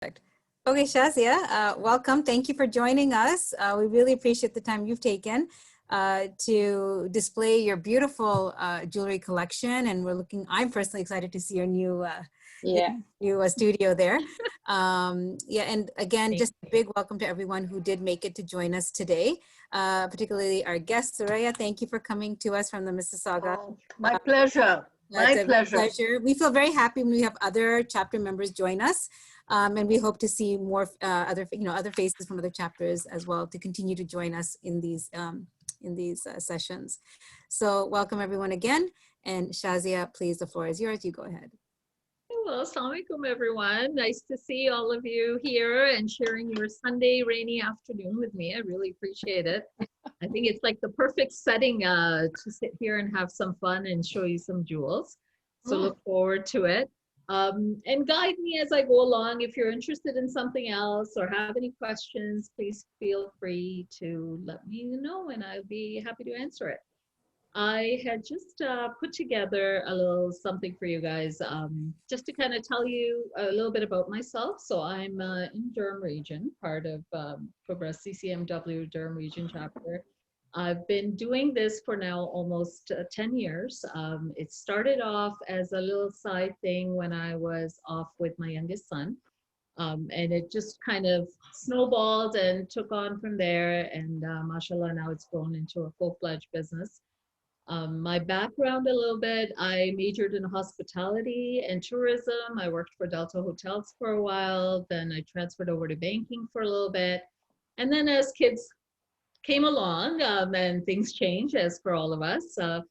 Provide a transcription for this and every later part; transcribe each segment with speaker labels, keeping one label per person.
Speaker 1: Perfect. Okay, Shazia, welcome. Thank you for joining us. We really appreciate the time you've taken to display your beautiful jewelry collection. And I'm personally excited to see your new studio there. And again, just a big welcome to everyone who did make it to join us today, particularly our guest, Soraya. Thank you for coming to us from the Mississauga.
Speaker 2: Oh, my pleasure. My pleasure.
Speaker 1: We feel very happy when we have other chapter members join us. And we hope to see more other faces from other chapters as well to continue to join us in these sessions. So welcome everyone again. And Shazia, please, the floor is yours. You go ahead.
Speaker 3: Well, assalamu alaikum, everyone. Nice to see all of you here and sharing your Sunday rainy afternoon with me. I really appreciate it. I think it's like the perfect setting to sit here and have some fun and show you some jewels. So look forward to it. And guide me as I go along. If you're interested in something else or have any questions, please feel free to let me know and I'll be happy to answer it. I had just put together a little something for you guys, just to kind of tell you a little bit about myself. So I'm in Durham region, part of Progress CCMW Durham region chapter. I've been doing this for now almost 10 years. It started off as a little side thing when I was off with my youngest son. And it just kind of snowballed and took on from there. And mashallah, now it's grown into a full-fledged business. My background a little bit, I majored in hospitality and tourism. I worked for Delta Hotels for a while. Then I transferred over to banking for a little bit. And then as kids came along and things changed, as for all of us, a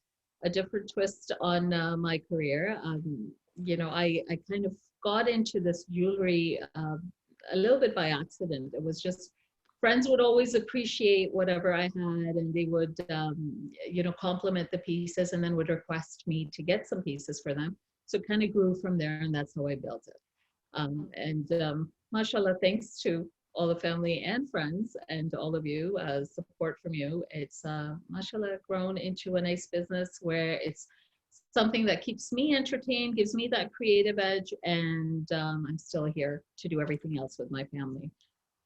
Speaker 3: different twist on my career. I kind of got into this jewelry a little bit by accident. It was just friends would always appreciate whatever I had, and they would, compliment the pieces and then would request me to get some pieces for them. So it kind of grew from there, and that's how I built it. Mashallah, thanks to all the family and friends and all of you, support from you, it's mashallah grown into a nice business where it's something that keeps me entertained, gives me that creative edge, and I'm still here to do everything else with my family.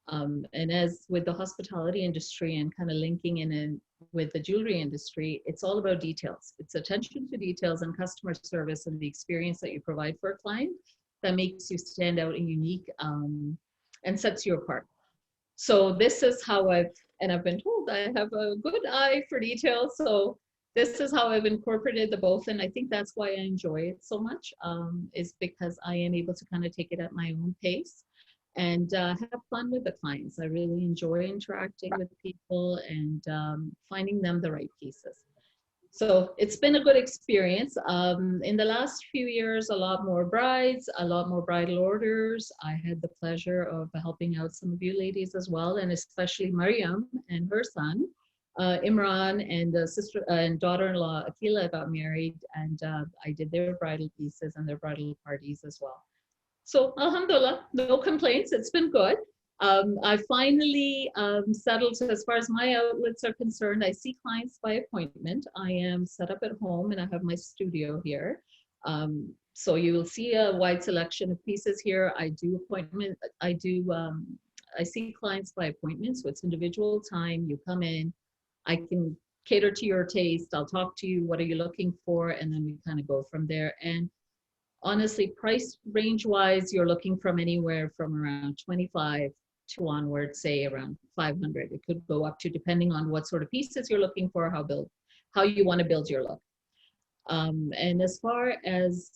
Speaker 3: And as with the hospitality industry and kind of linking in with the jewelry industry, it's all about details. It's attention to details and customer service and the experience that you provide for a client that makes you stand out and unique and sets you apart. So this is how I've been told I have a good eye for detail. So this is how I've incorporated the both. And I think that's why I enjoy it so much, is because I am able to kind of take it at my own pace and have fun with the clients. I really enjoy interacting with people and finding them the right pieces. So it's been a good experience. In the last few years, a lot more brides, a lot more bridal orders. I had the pleasure of helping out some of you ladies as well, and especially Mariam and her son, Imran, and sister and daughter-in-law Akila got married, and I did their bridal pieces and their bridal parties as well. So alhamdulillah, no complaints, it's been good. I finally settled, so as far as my outlets are concerned, I see clients by appointment. I am set up at home and I have my studio here. So you will see a wide selection of pieces here. I see clients by appointment, so it's individual time. You come in, I can cater to your taste. I'll talk to you, what are you looking for? And then we kind of go from there. And honestly, price range wise, you're looking from anywhere from around 25 to onward, say around 500. It could go up to, depending on what sort of pieces you're looking for, how you want to build your look. And as far as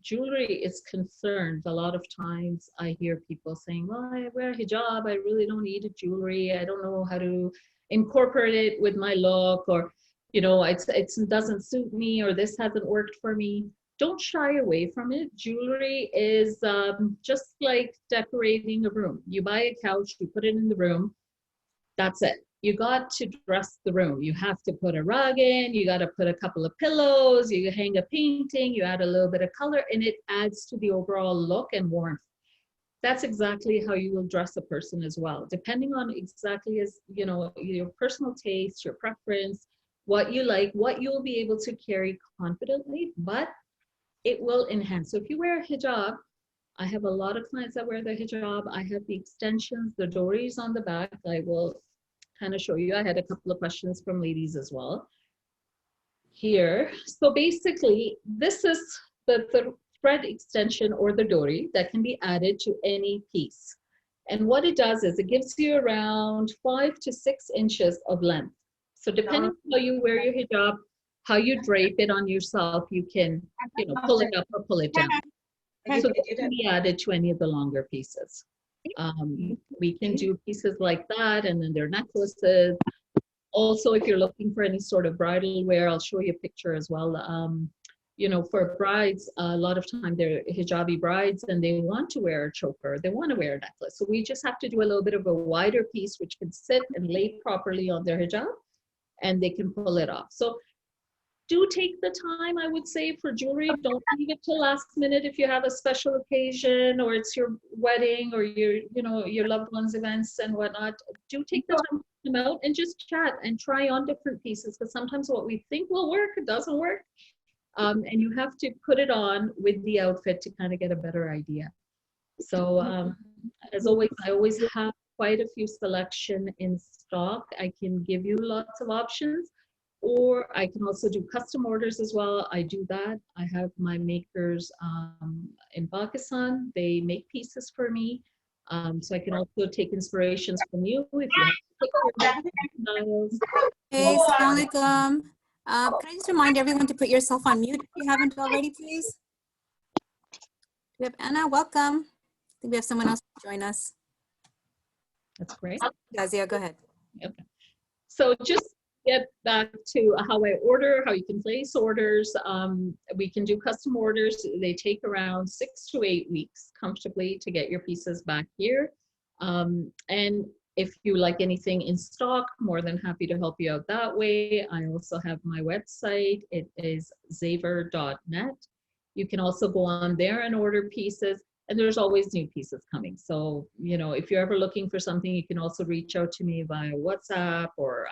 Speaker 3: jewelry is concerned, a lot of times I hear people saying, well, I wear hijab, I really don't need a jewelry, I don't know how to incorporate it with my look, or it doesn't suit me, or this hasn't worked for me. Don't shy away from it. Jewelry is just like decorating a room. You buy a couch, you put it in the room, that's it. You got to dress the room. You have to put a rug in, you got to put a couple of pillows, you hang a painting, you add a little bit of color, and it adds to the overall look and warmth. That's exactly how you will dress a person as well, depending on exactly as, your personal taste, your preference, what you like, what you'll be able to carry confidently, but it will enhance. So if you wear a hijab, I have a lot of clients that wear the hijab. I have the extensions, the dories on the back. I will kind of show you. I had a couple of questions from ladies as well here. So basically, this is the thread extension or the dory that can be added to any piece. And what it does is it gives you around 5 to 6 inches of length. So depending on how you wear your hijab, how you drape it on yourself, you can, pull it up or pull it down. So this can be added to any of the longer pieces. We can do pieces like that, and then they're necklaces. Also, if you're looking for any sort of bridal wear, I'll show you a picture as well. For brides, a lot of time they're hijabi brides and they want to wear a choker, they want to wear a necklace. So we just have to do a little bit of a wider piece which can sit and lay properly on their hijab, and they can pull it off. So do take the time, I would say, for jewelry. Don't leave it till last minute if you have a special occasion or it's your wedding or your loved one's events and whatnot. Do take the time to come out and just chat and try on different pieces, because sometimes what we think will work, it doesn't work. And you have to put it on with the outfit to kind of get a better idea. So as always, I always have quite a few selection in stock. I can give you lots of options. Or I can also do custom orders as well. I do that. I have my makers in Pakistan. They make pieces for me. So I can also take inspirations from you if you have styles.
Speaker 1: Hey, Assalamu alaikum. Can I just remind everyone to put yourself on mute if you haven't already, please? We have Anna, welcome. I think we have someone else to join us.
Speaker 3: That's great.
Speaker 1: Shazia, go ahead.
Speaker 3: Okay. So just get back to how I order, how you can place orders. We can do custom orders. They take around 6 to 8 weeks comfortably to get your pieces back here. And if you like anything in stock, more than happy to help you out that way. I also have my website. It is zaver.net. You can also go on there and order pieces. And there's always new pieces coming. So, if you're ever looking for something, you can also reach out to me via WhatsApp or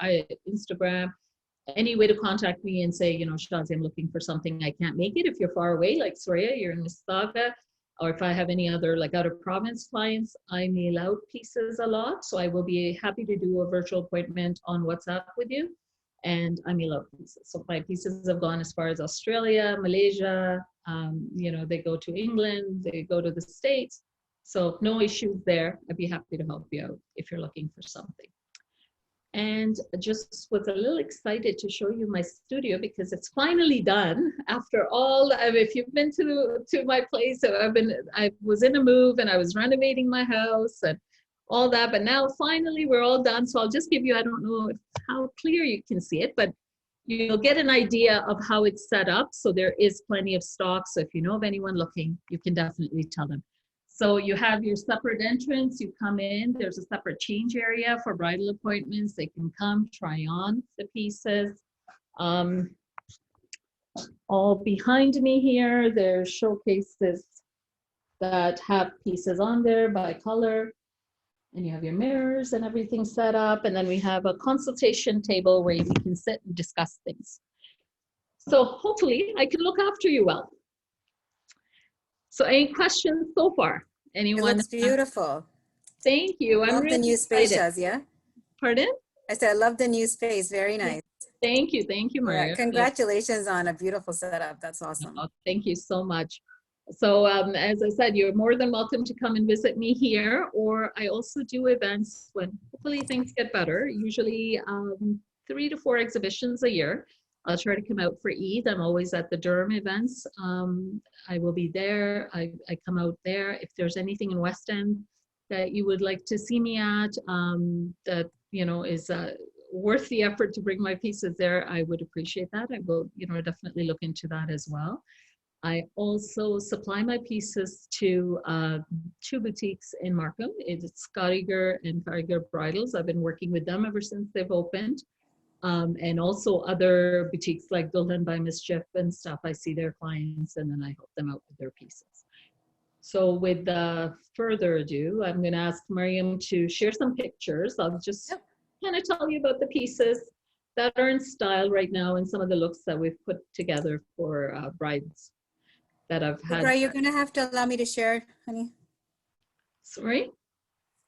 Speaker 3: Instagram. Any way to contact me and say, Shazia, I'm looking for something. I can't make it. If you're far away, like Soraya, you're in Mississauga, or if I have any other like out of province clients, I mail out pieces a lot. So I will be happy to do a virtual appointment on WhatsApp with you. And I mail out pieces. So my pieces have gone as far as Australia, Malaysia, they go to England, they go to the States. So no issues there. I'd be happy to help you out if you're looking for something. And just was a little excited to show you my studio because it's finally done after all. If you've been to my place, I was in a move and I was renovating my house and all that, but now finally we're all done. So I'll just give you, I don't know how clear you can see it, but you'll get an idea of how it's set up. So there is plenty of stock. So if you know of anyone looking, you can definitely tell them. So you have your separate entrance, you come in, there's a separate change area for bridal appointments. They can come try on the pieces. All behind me here, there's showcases that have pieces on there by color. And you have your mirrors and everything set up. And then we have a consultation table where you can sit and discuss things. So hopefully I can look after you well. So any questions so far? Anyone?
Speaker 1: It looks beautiful.
Speaker 3: Thank you.
Speaker 1: I love
Speaker 3: really
Speaker 1: the new space,
Speaker 3: excited.
Speaker 1: Shazia.
Speaker 3: Pardon?
Speaker 1: I said, I love the new space. Very nice.
Speaker 3: Thank you, Maria.
Speaker 1: Yeah, congratulations on a beautiful setup. That's awesome.
Speaker 3: Oh, thank you so much. So as I said, you're more than welcome to come and visit me here, or I also do events when hopefully things get better, usually 3 to 4 exhibitions a year. I'll try to come out for Eid. I'm always at the Durham events. I will be there. I come out there. If there's anything in West End that you would like to see me at that, is worth the effort to bring my pieces there, I would appreciate that. I will, definitely look into that as well. I also supply my pieces to 2 boutiques in Markham. It's Karigar and Karigar Bridals. I've been working with them ever since they've opened. And also other boutiques like Dulhan by Mischief and stuff. I see their clients and then I help them out with their pieces. So with further ado, I'm going to ask Mariam to share some pictures. I'll just kind of tell you about the pieces that are in style right now and some of the looks that we've put together for brides. that I've had.
Speaker 1: Kubra, you're gonna have to allow me to share, honey.
Speaker 3: Sorry?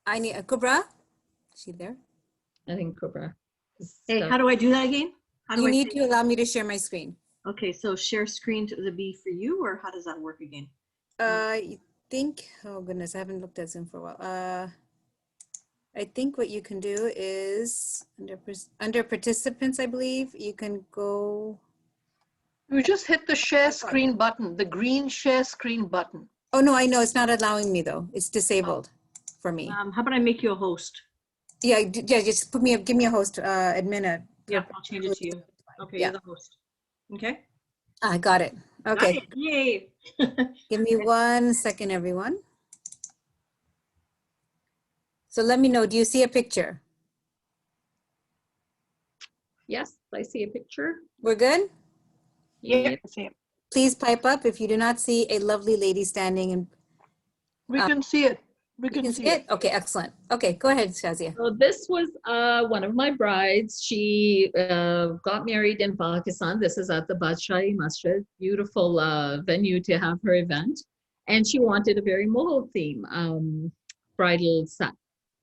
Speaker 1: I need a Kubra. Is she there?
Speaker 3: I think Cobra.
Speaker 2: Hey, how do I do that again? How do
Speaker 1: You
Speaker 2: I
Speaker 1: need to allow me to share my screen.
Speaker 2: Okay, so share screen to be for you, or how does that work again?
Speaker 1: I think, oh goodness, I haven't looked at Zoom for a while. I think what you can do is under participants, I believe, you can go.
Speaker 2: You just hit the share screen button, the green share screen button.
Speaker 1: Oh, no, I know. It's not allowing me though. It's disabled for me.
Speaker 2: How about I make you a host?
Speaker 1: Yeah, just put me up, give me a host, admin.
Speaker 2: Yeah, I'll change it to you. Okay,
Speaker 1: Yeah.
Speaker 2: you're the host. Okay.
Speaker 1: I got it. Okay.
Speaker 2: Got it. Yay.
Speaker 1: Give me 1 second, everyone. So let me know, do you see a picture?
Speaker 3: Yes, I see a picture.
Speaker 1: We're good?
Speaker 2: Yeah.
Speaker 1: Please pipe up if you do not see a lovely lady standing and
Speaker 2: We can see it. We
Speaker 1: you can see it. Okay, excellent. Okay, go ahead, Shazia.
Speaker 3: So this was one of my brides. She got married in Pakistan. This is at the Badshahi Masjid, beautiful venue to have her event. And she wanted a very Mughal theme bridal set.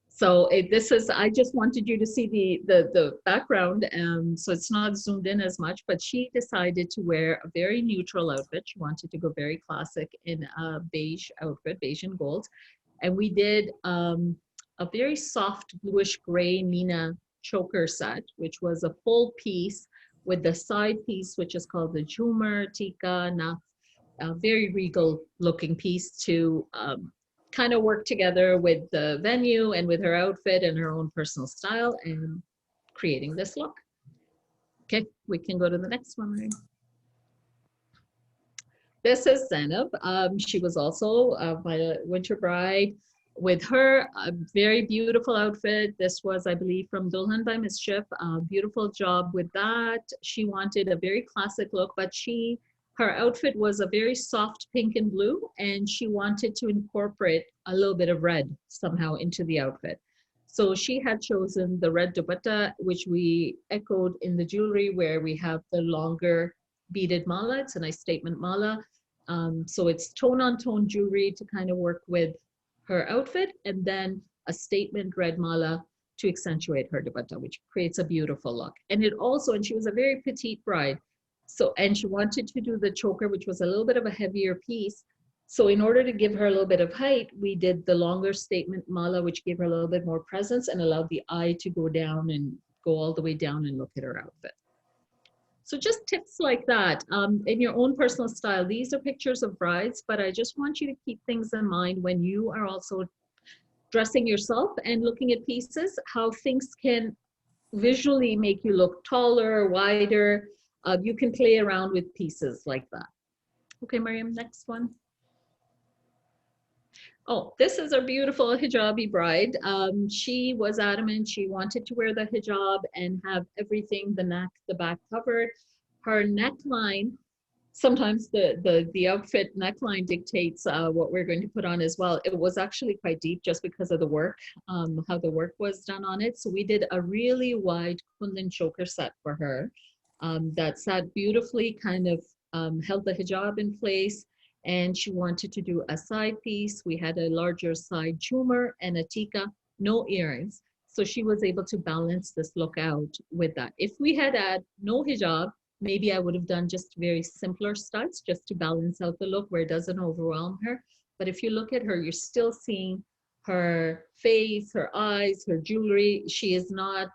Speaker 3: So this is, I just wanted you to see the background. So it's not zoomed in as much, but she decided to wear a very neutral outfit. She wanted to go very classic in a beige outfit, beige and gold. And we did a very soft bluish gray Mina choker set, which was a full piece with the side piece, which is called the Jhumar Tika Naf, a very regal looking piece to kind of work together with the venue and with her outfit and her own personal style and creating this look. Okay, we can go to the next one. Right? This is Zainab. She was also my winter bride. With her, a very beautiful outfit. This was, I believe, from Dulhan by Mischief. Beautiful job with that. She wanted a very classic look, but her outfit was a very soft pink and blue, and she wanted to incorporate a little bit of red somehow into the outfit. So she had chosen the red dupatta, which we echoed in the jewelry, where we have the longer beaded mala. It's a nice statement mala. So it's tone on tone jewelry to kind of work with her outfit, and then a statement red mala to accentuate her dupatta, which creates a beautiful look. And it also, and she was a very petite bride. So, and she wanted to do the choker, which was a little bit of a heavier piece. So in order to give her a little bit of height, we did the longer statement mala, which gave her a little bit more presence and allowed the eye to go down and go all the way down and look at her outfit. So just tips like that in your own personal style. These are pictures of brides, but I just want you to keep things in mind when you are also dressing yourself and looking at pieces, how things can visually make you look taller, wider. You can play around with pieces like that. Okay, Mariam, next one. Oh, this is a beautiful hijabi bride. She was adamant she wanted to wear the hijab and have everything, the neck, the back covered. Her neckline, sometimes the outfit neckline dictates what we're going to put on as well. It was actually quite deep just because of the work, how the work was done on it. So we did a really wide kundan choker set for her that sat beautifully, kind of held the hijab in place. And she wanted to do a side piece. We had a larger side jhumar and a tika, no earrings. So she was able to balance this look out with that. If we had had no hijab, maybe I would have done just very simpler studs just to balance out the look where it doesn't overwhelm her. But if you look at her, you're still seeing her face, her eyes, her jewelry. She is not,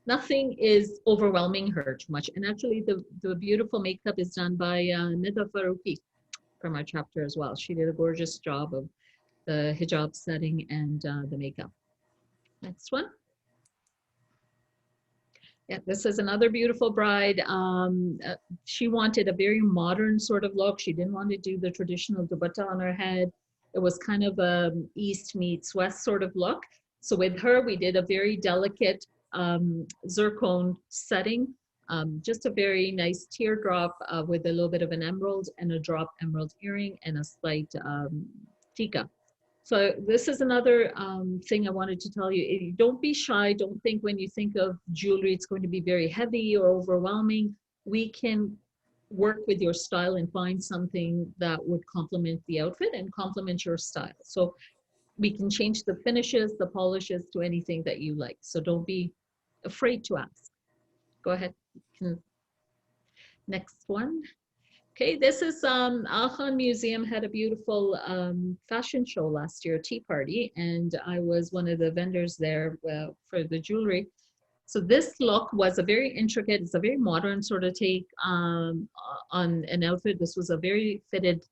Speaker 3: nothing is overwhelming her too much. And actually the beautiful makeup is done by Nida Faruqi from our chapter as well. She did a gorgeous job of the hijab setting and the makeup. Next one. Yeah, this is another beautiful bride. She wanted a very modern sort of look. She didn't want to do the traditional dupatta on her head. It was kind of a East meets West sort of look. So with her, we did a very delicate zircon setting, just a very nice teardrop with a little bit of an emerald and a drop emerald earring and a slight tika. So this is another thing I wanted to tell you. Don't be shy. Don't think when you think of jewelry, it's going to be very heavy or overwhelming. We can work with your style and find something that would complement the outfit and complement your style. So we can change the finishes, the polishes to anything that you like. So don't be afraid to ask. Go ahead. Next one. Okay, this is Al Khan Museum had a beautiful fashion show last year, tea party, and I was one of the vendors there for the jewelry. So this look was a very intricate, it's a very modern sort of take on an outfit. This was a very fitted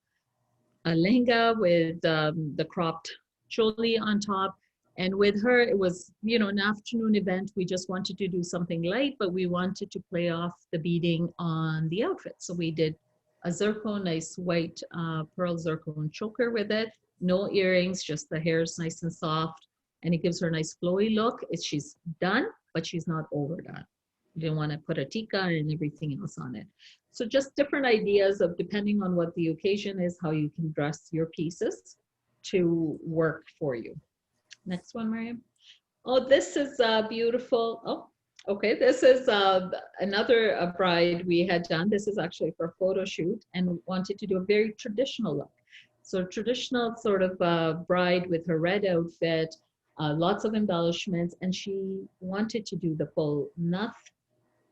Speaker 3: lehenga with the cropped choli on top. And with her, it was, you know, an afternoon event. We just wanted to do something light, but we wanted to play off the beading on the outfit. So we did a zircon, nice white pearl zircon choker with it. No earrings, just the hair is nice and soft. And it gives her a nice flowy look. She's done, but she's not overdone. You don't want to put a tika and everything else on it. So just different ideas of, depending on what the occasion is, how you can dress your pieces to work for you. Next one, Miriam. Oh, this is beautiful. Oh, okay. This is another bride we had done. This is actually for a photo shoot and wanted to do a very traditional look. So traditional sort of bride with her red outfit, lots of embellishments, and she wanted to do the full nath,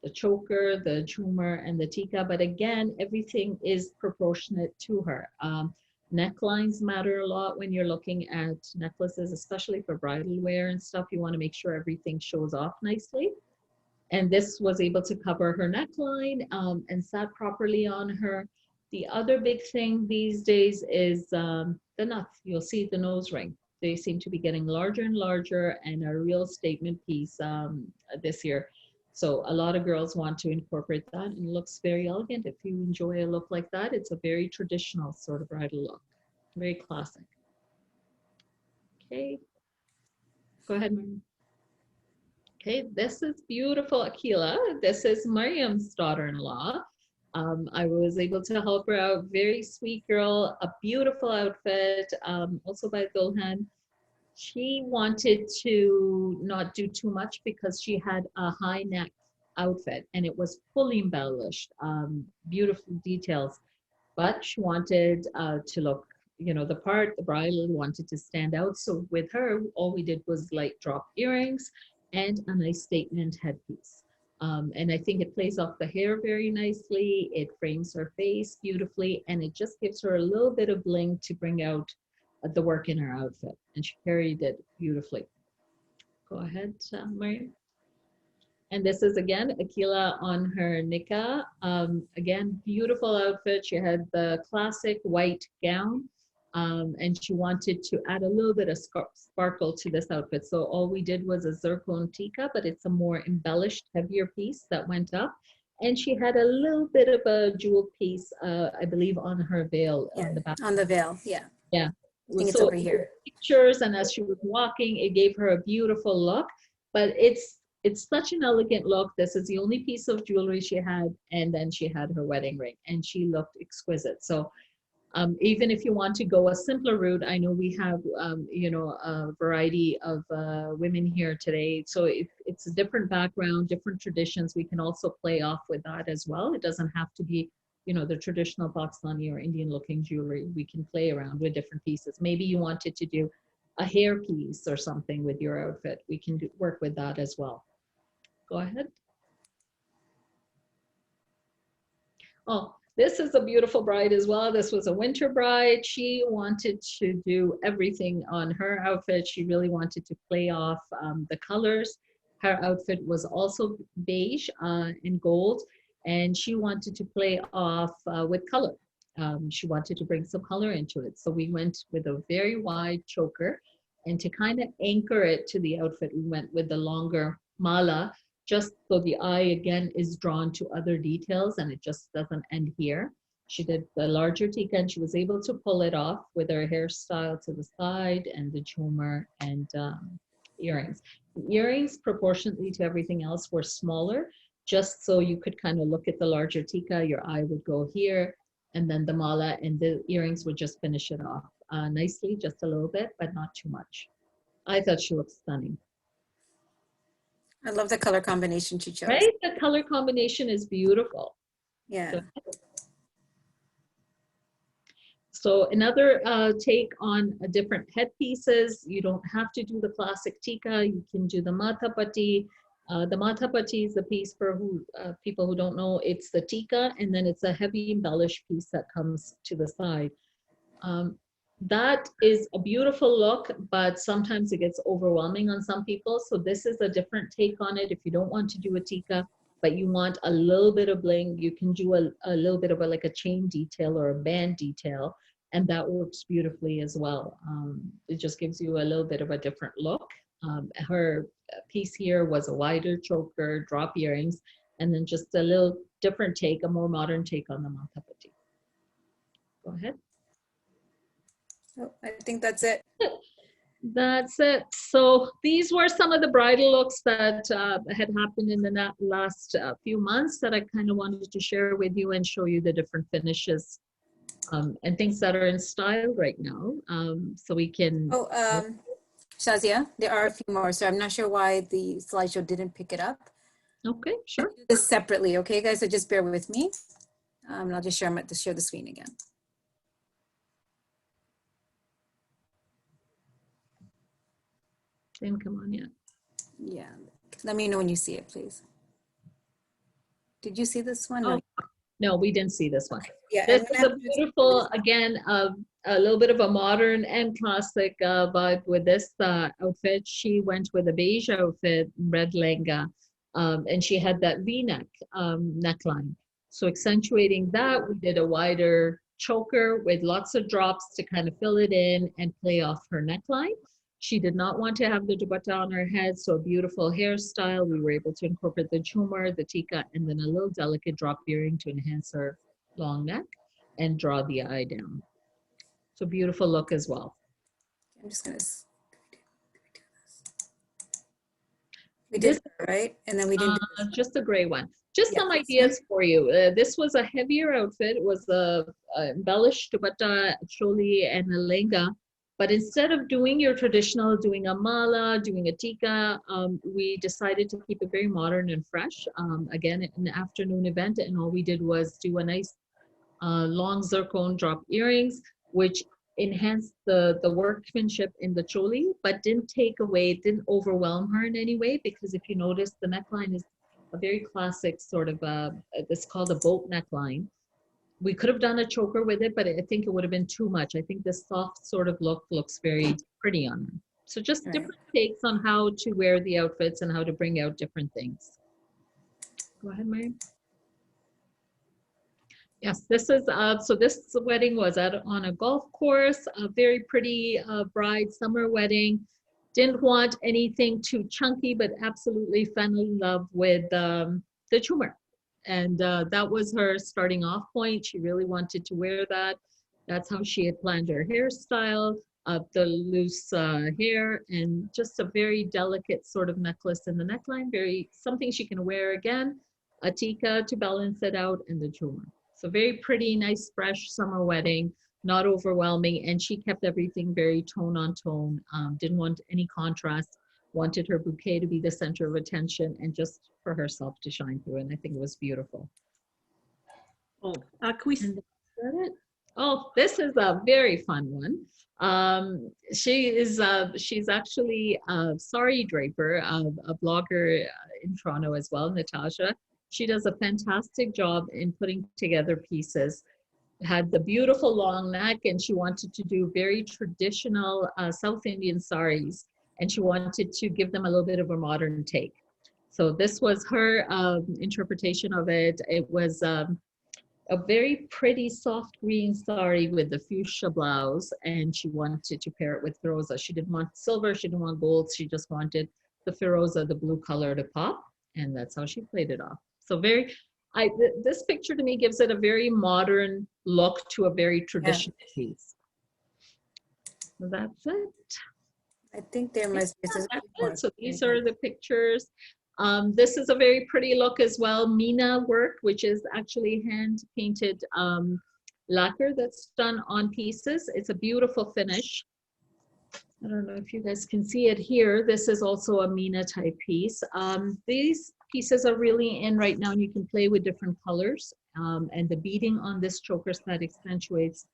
Speaker 3: the choker, the jhumar, and the tika. But again, everything is proportionate to her. Necklines matter a lot when you're looking at necklaces, especially for bridal wear and stuff. You want to make sure everything shows off nicely. And this was able to cover her neckline and sat properly on her. The other big thing these days is the nath. You'll see the nose ring. They seem to be getting larger and larger, and a real statement piece this year. So a lot of girls want to incorporate that, and it looks very elegant. If you enjoy a look like that, it's a very traditional sort of bridal look, very classic. Okay, go ahead, Mariam. Okay, this is beautiful, Akila. This is Mariam's daughter-in-law. I was able to help her out. Very sweet girl, a beautiful outfit, also by Gulhan. She wanted to not do too much because she had a high neck outfit and it was fully embellished, beautiful details, but she wanted to look, you know, the part, the bridal wanted to stand out. So with her, all we did was like drop earrings and a nice statement headpiece. And I think it plays off the hair very nicely. It frames her face beautifully, and it just gives her a little bit of bling to bring out the work in her outfit, and she carried it beautifully. Go ahead, Mariam. And this is again Akila on her nikah. Again, beautiful outfit. She had the classic white gown, and she wanted to add a little bit of sparkle to this outfit. So all we did was a zircon tika, but it's a more embellished, heavier piece that went up. And she had a little bit of a jewel piece, I believe, on her veil.
Speaker 1: Yeah,
Speaker 3: on the back.
Speaker 1: on the veil, yeah.
Speaker 3: Yeah.
Speaker 1: I think it's over here.
Speaker 3: Pictures, and as she was walking, it gave her a beautiful look. But it's such an elegant look. This is the only piece of jewelry she had, and then she had her wedding ring, and she looked exquisite. So even if you want to go a simpler route, I know we have you know, a variety of women here today. So if it's a different background, different traditions, we can also play off with that as well. It doesn't have to be, you know, the traditional Pakistani or Indian looking jewelry. We can play around with different pieces. Maybe you wanted to do a hair piece or something with your outfit. We can work with that as well. Go ahead. Oh, this is a beautiful bride as well. This was a winter bride. She wanted to do everything on her outfit. She really wanted to play off the colors. Her outfit was also beige and gold, and she wanted to play off with color. She wanted to bring some color into it. So we went with a very wide choker, and to kind of anchor it to the outfit, we went with the longer mala, just so the eye again is drawn to other details and it just doesn't end here. She did the larger tika, and she was able to pull it off with her hairstyle to the side and the jhumar and earrings. The earrings, proportionately to everything else, were smaller, just so you could kind of look at the larger tika. Your eye would go here, and then the mala and the earrings would just finish it off nicely, just a little bit, but not too much. I thought she looked stunning.
Speaker 1: I love the color combination she chose.
Speaker 3: Right? The color combination is beautiful.
Speaker 1: Yeah.
Speaker 3: So, So another take on a different headpieces. You don't have to do the classic tika. You can do the matapati. The matapati is a piece for people who don't know. It's the tika, and then it's a heavy embellished piece that comes to the side. That is a beautiful look, but sometimes it gets overwhelming on some people. So this is a different take on it. If you don't want to do a tika, but you want a little bit of bling, you can do a little bit of like a chain detail or a band detail, and that works beautifully as well. It just gives you a little bit of a different look. Her piece here was a wider choker, drop earrings, and then just a little different take, a more modern take on the matapati. Go ahead.
Speaker 1: Oh, I think that's it.
Speaker 3: That's it. So these were some of the bridal looks that had happened in the last few months that I kind of wanted to share with you and show you the different finishes and things that are in style right now. So we can.
Speaker 1: Oh, Shazia, there are a few more, so I'm not sure why the slideshow didn't pick it up.
Speaker 3: Okay, sure.
Speaker 1: I'll do this separately, okay, guys? So just bear with me. And I'll just share the screen again.
Speaker 3: Didn't come on yet.
Speaker 1: Yeah, let me know when you see it, please. Did you see this one?
Speaker 3: Oh, no, we didn't see this one.
Speaker 1: Yeah,
Speaker 3: This is a beautiful, again, a little bit of a modern and classic vibe with this outfit. She went with a beige outfit, red lehenga, and she had that V-neck neckline. So accentuating that, we did a wider choker with lots of drops to kind of fill it in and play off her neckline. She did not want to have the dupatta on her head, so a beautiful hairstyle. We were able to incorporate the jhumar, the tika, and then a little delicate drop earring to enhance her long neck and draw the eye down. So beautiful look as well.
Speaker 1: I'm just gonna. We did that, right? And then we didn't.
Speaker 3: Just a gray one. Just
Speaker 1: Yeah,
Speaker 3: some ideas for you. This was a heavier outfit. It was a embellished dupatta, choli, and a lehenga. But instead of doing your traditional, doing a mala, doing a tika, we decided to keep it very modern and fresh. Again, an afternoon event, and all we did was do a nice long zircon drop earrings, which enhanced the workmanship in the choli, but didn't take away, didn't overwhelm her in any way, because if you notice, the neckline is a very classic sort of, it's called a boat neckline. We could have done a choker with it, but I think it would have been too much. I think this soft sort of look looks very pretty on her. So just different takes on how to wear the outfits and how to bring out different things. Go ahead, Mary. Yes, this is, so this wedding was on a golf course, a very pretty bride summer wedding. Didn't want anything too chunky, but absolutely fell in love with the jhumar. And that was her starting off point. She really wanted to wear that. That's how she had planned her hairstyle, the loose hair, and just a very delicate sort of necklace in the neckline. Very something she can wear again, a tika to balance it out, and the jhumar. So very pretty, nice, fresh summer wedding, not overwhelming. And she kept everything very tone on tone, didn't want any contrast, wanted her bouquet to be the center of attention and just for herself to shine through. And I think it was beautiful.
Speaker 2: Oh, can we?
Speaker 3: And is that it? Oh, this is a very fun one. She's actually a sari draper, a blogger in Toronto as well, Natasha. She does a fantastic job in putting together pieces. Had the beautiful long neck, and she wanted to do very traditional South Indian saris, and she wanted to give them a little bit of a modern take. So this was her interpretation of it. It was a very pretty soft green sari with the fuchsia blouse, and she wanted to pair it with firoza. She didn't want silver, she didn't want gold, she just wanted the firoza, the blue color, to pop, and that's how she played it off. So this picture to me gives it a very modern look to a very traditional piece. So that's it.
Speaker 1: I think there must be more.
Speaker 3: So these are the pictures. This is a very pretty look as well. Meena work, which is actually hand painted lacquer that's done on pieces. It's a beautiful finish. I don't know if you guys can see it here. This is also a Meena type piece. These pieces are really in right now, and you can play with different colors. And the beading on this choker set accentuates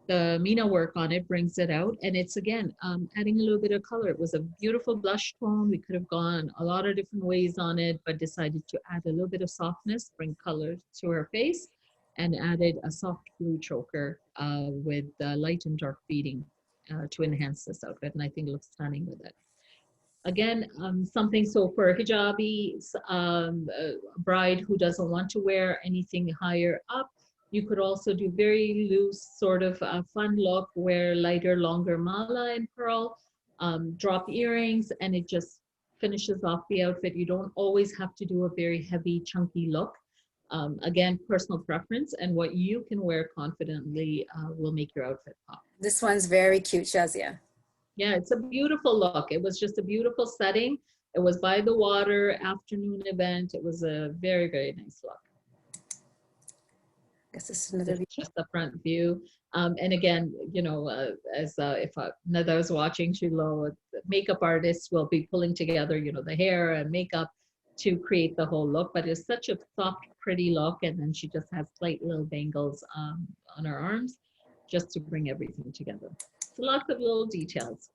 Speaker 3: the Mina work on it brings it out. And it's, again, adding a little bit of color. It was a beautiful blush tone. We could have gone a lot of different ways on it, but decided to add a little bit of softness, bring color to her face, and added a soft blue choker with light and dark beading to enhance this outfit. And I think it looks stunning with it. Again, something, so for a hijabi bride who doesn't want to wear anything higher up, you could also do very loose, sort of fun look, wear lighter, longer mala and pearl, drop earrings, and it just finishes off the outfit. You don't always have to do a very heavy, chunky look. Again, personal preference, and what you can wear confidently will make your outfit pop.
Speaker 1: This one's very cute, Shazia.
Speaker 3: Yeah, it's a beautiful look. It was just a beautiful setting. It was by the water, afternoon event. It was a very, very nice look.
Speaker 1: I guess this is another view.
Speaker 3: Just the front view. And again, you know, as if Nada was watching, the makeup artists will be pulling together, you know, the hair and makeup to create the whole look. But it's such a soft, pretty look. And then she just has slight little bangles on her arms just to bring everything together. So lots of little details.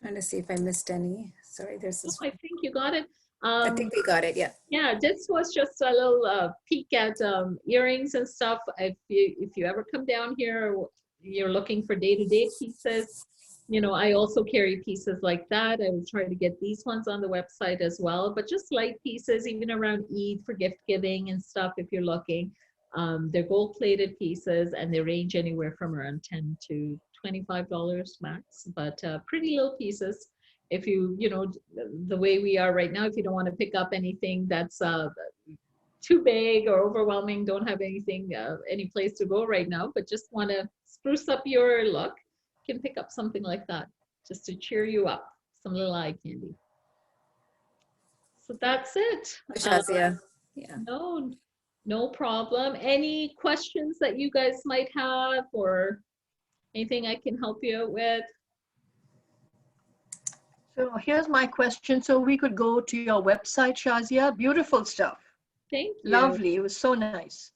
Speaker 1: Trying to see if I missed any. Sorry, there's this.
Speaker 3: Oh, I think you got it.
Speaker 1: I think we got it, yeah.
Speaker 3: Yeah, this was just a little peek at earrings and stuff. If you ever come down here, you're looking for day-to-day pieces. You know, I also carry pieces like that. I will try to get these ones on the website as well, but just light pieces, even around Eid for gift giving and stuff if you're looking. They're gold-plated pieces, and they range anywhere from around $10 to $25 max, but pretty little pieces. If you know, the way we are right now, if you don't want to pick up anything that's too big or overwhelming, don't have anything, any place to go right now, but just want to spruce up your look, you can pick up something like that just to cheer you up, some little eye candy. So that's it.
Speaker 1: Shazia. Yeah.
Speaker 3: No problem. Any questions that you guys might have, or anything I can help you out with?
Speaker 2: So here's my question. So we could go to your website, Shazia. Beautiful stuff.
Speaker 3: Thank you.
Speaker 2: Lovely. It was so nice.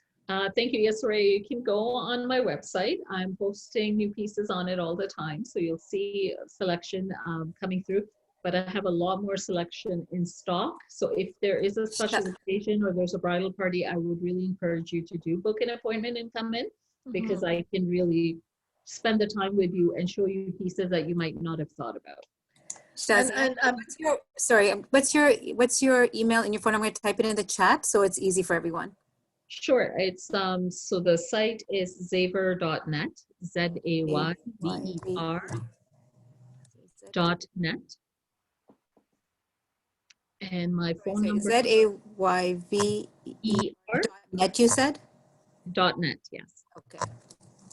Speaker 3: Thank you. Yes, Ray, you can go on my website. I'm posting new pieces on it all the time. So you'll see a selection coming through, but I have a lot more selection in stock. So if there is a special occasion or there's a bridal party, I would really encourage you to book an appointment and come in, because I can really spend the time with you and show you pieces that you might not have thought about.
Speaker 1: Shazia, what's your email and your phone? I'm going to type it in the chat so it's easy for everyone.
Speaker 3: Sure. It's so the site is zayver.net, ZAYVER.net. And my phone number
Speaker 1: ZAYVER.net, you said?
Speaker 3: .net, yes.
Speaker 1: Okay.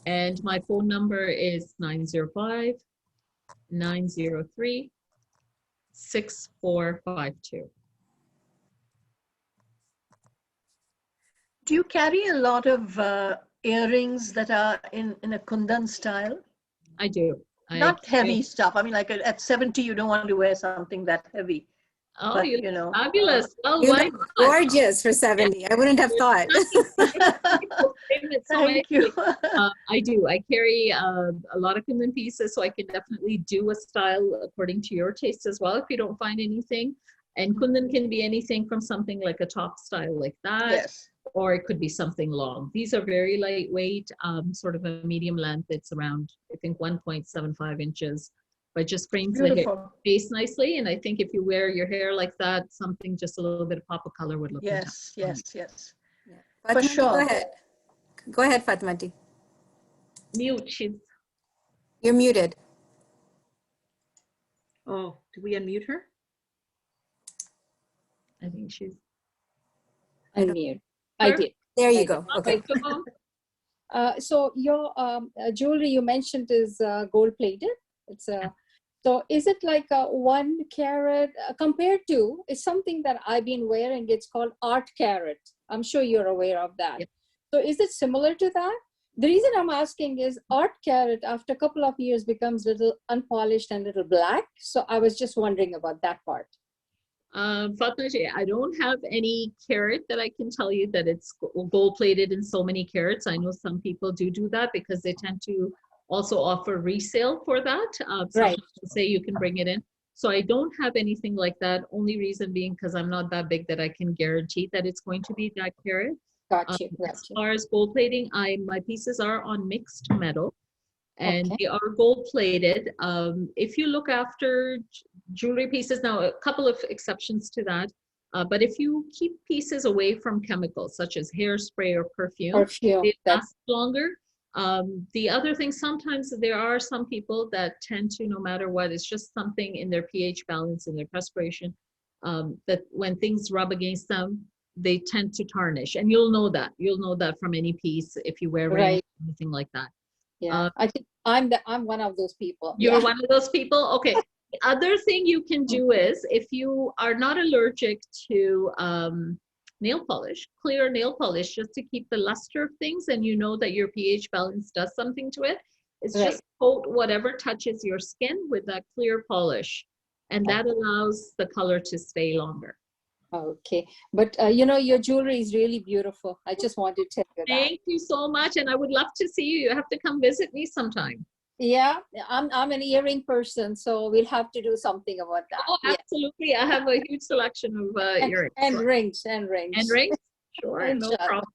Speaker 3: And my phone number is 905-903-6452.
Speaker 2: Do you carry a lot of earrings that are in a kundan style?
Speaker 3: I do.
Speaker 2: Not heavy stuff. I mean, like at 70, you don't want to wear something that heavy.
Speaker 3: Oh,
Speaker 2: but,
Speaker 3: you
Speaker 2: know,
Speaker 3: fabulous. Oh,
Speaker 1: you look gorgeous for 70. I wouldn't have thought.
Speaker 2: Thank you.
Speaker 3: I do. I carry a lot of kundan pieces, so I can definitely do a style according to your taste as well if you don't find anything. And kundan can be anything from something like a top style like that,
Speaker 2: yes,
Speaker 3: or it could be something long. These are very lightweight, sort of a medium length. It's around, I think, 1.75 inches, but just frames the face nicely. And I think if you wear your hair like that, something just a little bit of pop of color would look
Speaker 2: yes,
Speaker 3: fantastic.
Speaker 2: yes.
Speaker 1: Yeah.
Speaker 2: For sure.
Speaker 1: Go ahead, Fatmati.
Speaker 3: Mute.
Speaker 1: You're muted.
Speaker 4: Oh, do we unmute her?
Speaker 3: I think she's
Speaker 5: unmute. I did.
Speaker 1: There you go. Okay.
Speaker 5: So your jewelry you mentioned is gold plated. It's so is it like a 1 carat compared to is something that I've been wearing? It's called art carat. I'm sure you're aware of that. Yep. So is it similar to that? The reason I'm asking is art carat after a couple of years becomes a little unpolished and a little black. So I was just wondering about that part.
Speaker 3: Fatma, I don't have any carat that I can tell you that it's gold plated in so many carats. I know some people do that because they tend to also offer resale for that.
Speaker 5: Right.
Speaker 3: Sometimes they'll say you can bring it in. So I don't have anything like that. Only reason being because I'm not that big that I can guarantee that it's going to be that carat.
Speaker 5: Got you.
Speaker 3: As far as gold plating, my pieces are on mixed metal, and
Speaker 5: Okay.
Speaker 3: they are gold plated. If you look after jewelry pieces, now a couple of exceptions to that, but if you keep pieces away from chemicals such as hairspray or perfume,
Speaker 5: Perfume.
Speaker 3: they
Speaker 5: That's
Speaker 3: last longer. The other thing, sometimes there are some people that tend to, no matter what, it's just something in their pH balance, in their perspiration, that when things rub against them, they tend to tarnish. And you'll know that. You'll know that from any piece if you wear rings,
Speaker 5: right.
Speaker 3: anything like that.
Speaker 5: Yeah. I think I'm one of those people.
Speaker 3: You're
Speaker 5: Yeah.
Speaker 3: one of those people? Okay. The other thing you can do is, if you are not allergic to nail polish, clear nail polish, just to keep the luster of things, and you know that your pH balance does something to it, it's
Speaker 5: Right.
Speaker 3: just coat whatever touches your skin with that clear polish, and that allows the color to stay longer.
Speaker 5: Okay. But you know, your jewelry is really beautiful. I just want to tell you that.
Speaker 3: Thank you so much, and I would love to see you. You have to come visit me sometime.
Speaker 5: Yeah, I'm an earring person, so we'll have to do something about that.
Speaker 3: Oh,
Speaker 5: Yeah.
Speaker 3: absolutely. I have a huge selection of earrings.
Speaker 5: And rings and rings.
Speaker 3: And rings? Sure, no
Speaker 5: Inshallah.
Speaker 3: problem.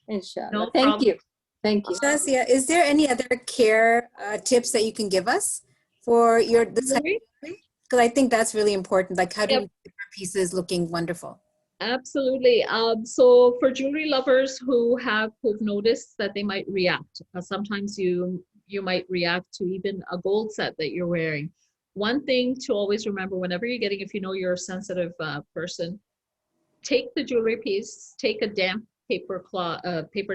Speaker 5: Inshallah.
Speaker 3: No
Speaker 5: Thank
Speaker 3: problem.
Speaker 5: you. Thank you.
Speaker 1: Shazia, is there any other care tips that you can give us for your this?
Speaker 3: Jewelry?
Speaker 1: Because I think that's really important. Like, how do
Speaker 3: Yep.
Speaker 1: we keep our pieces looking wonderful?
Speaker 3: Absolutely. So for jewelry lovers who've noticed that they might react, sometimes you might react to even a gold set that you're wearing. One thing to always remember whenever you're getting, if you know you're a sensitive person, take the jewelry piece, take a damp paper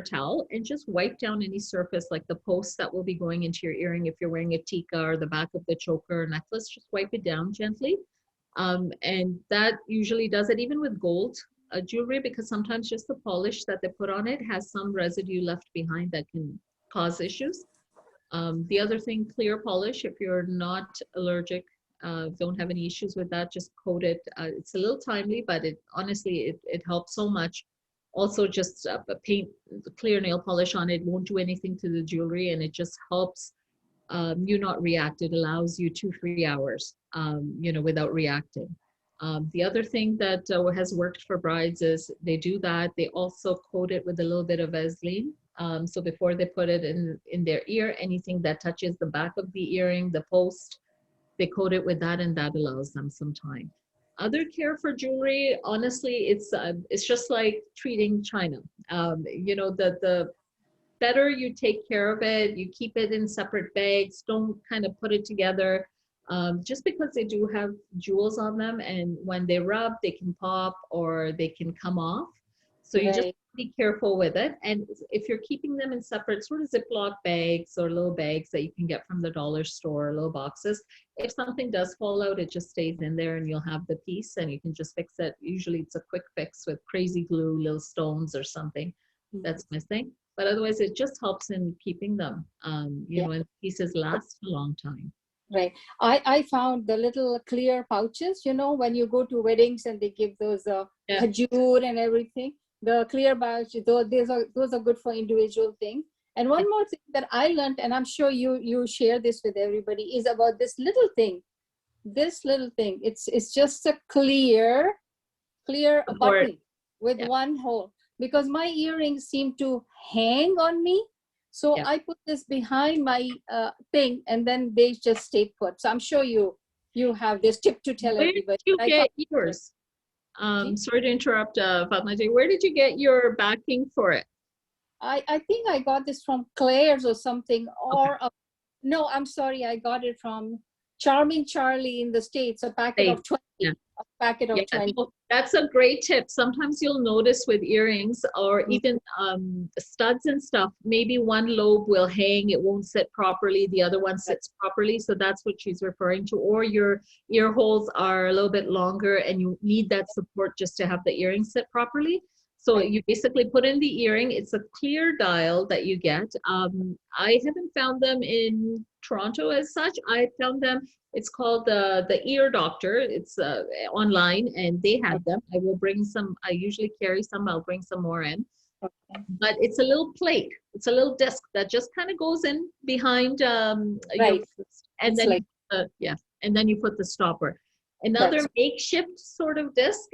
Speaker 3: towel, and just wipe down any surface like the post that will be going into your earring. If you're wearing a tika or the back of the choker or necklace, just wipe it down gently. And that usually does it, even with gold jewelry, because sometimes just the polish that they put on it has some residue left behind that can cause issues. The other thing, clear polish, if you're not allergic, don't have any issues with that, just coat it. It's a little timely, but honestly, it helps so much. Also, just paint clear nail polish on it won't do anything to the jewelry, and it just helps you not react. It allows you 2-3 hours, without reacting. The other thing that has worked for brides is they do that. They also coat it with a little bit of Vaseline. So before they put it in their ear, anything that touches the back of the earring, the post, they coat it with that, and that allows them some time. Other care for jewelry, honestly, it's just like treating china. The better you take care of it, you keep it in separate bags, don't kind of put it together, just because they do have jewels on them, and when they rub, they can pop or they can come off. So you just
Speaker 5: Right.
Speaker 3: be careful with it. And if you're keeping them in separate sort of Ziploc bags or little bags that you can get from the dollar store, little boxes, if something does fall out, it just stays in there and you'll have the piece and you can just fix it. Usually it's a quick fix with crazy glue, little stones or something that's missing. But otherwise, it just helps in keeping them,
Speaker 5: Yeah.
Speaker 3: and pieces last a long time.
Speaker 5: Right. I found the little clear pouches, when you go to weddings and they give those
Speaker 3: Yeah.
Speaker 5: khajur and everything, the clear pouch, those are good for individual things. And one more thing that I learned, and I'm sure you share this with everybody, is about this little thing. This little thing. It's just a clear
Speaker 3: Support.
Speaker 5: button with
Speaker 3: Yeah.
Speaker 5: one hole, because my earrings seem to hang on me. So
Speaker 3: Yeah.
Speaker 5: I put this behind my thing, and then they just stay put. So I'm sure you have this tip to tell
Speaker 3: Where did
Speaker 5: everybody.
Speaker 3: you
Speaker 5: I
Speaker 3: get
Speaker 5: found-
Speaker 3: yours? Sorry to interrupt, Fatma Ji. Where did you get your backing for it?
Speaker 5: I think I got this from Claire's or something, or no, I'm sorry, I got it from Charming Charlie in the States, a packet of 20.
Speaker 3: Yeah.
Speaker 5: A packet of
Speaker 3: Yeah,
Speaker 5: 20.
Speaker 3: no, that's a great tip. Sometimes you'll notice with earrings or even studs and stuff, maybe one lobe will hang, it won't sit properly, the other one sits properly. So that's what she's referring to. Or your ear holes are a little bit longer and you need that support just to have the earring sit properly. So
Speaker 5: Right.
Speaker 3: you basically put in the earring. It's a clear dial that you get. I haven't found them in Toronto as such. I found them, it's called the Ear Doctor. It's online and they have them. I will bring some, I usually carry some, I'll bring some more in. but it's a little plate. It's a little disc that just kind of goes in behind your
Speaker 5: Right.
Speaker 3: wrist, and
Speaker 5: It's
Speaker 3: then
Speaker 5: like,
Speaker 3: and then you put the stopper. Another
Speaker 5: That's-
Speaker 3: makeshift sort of disc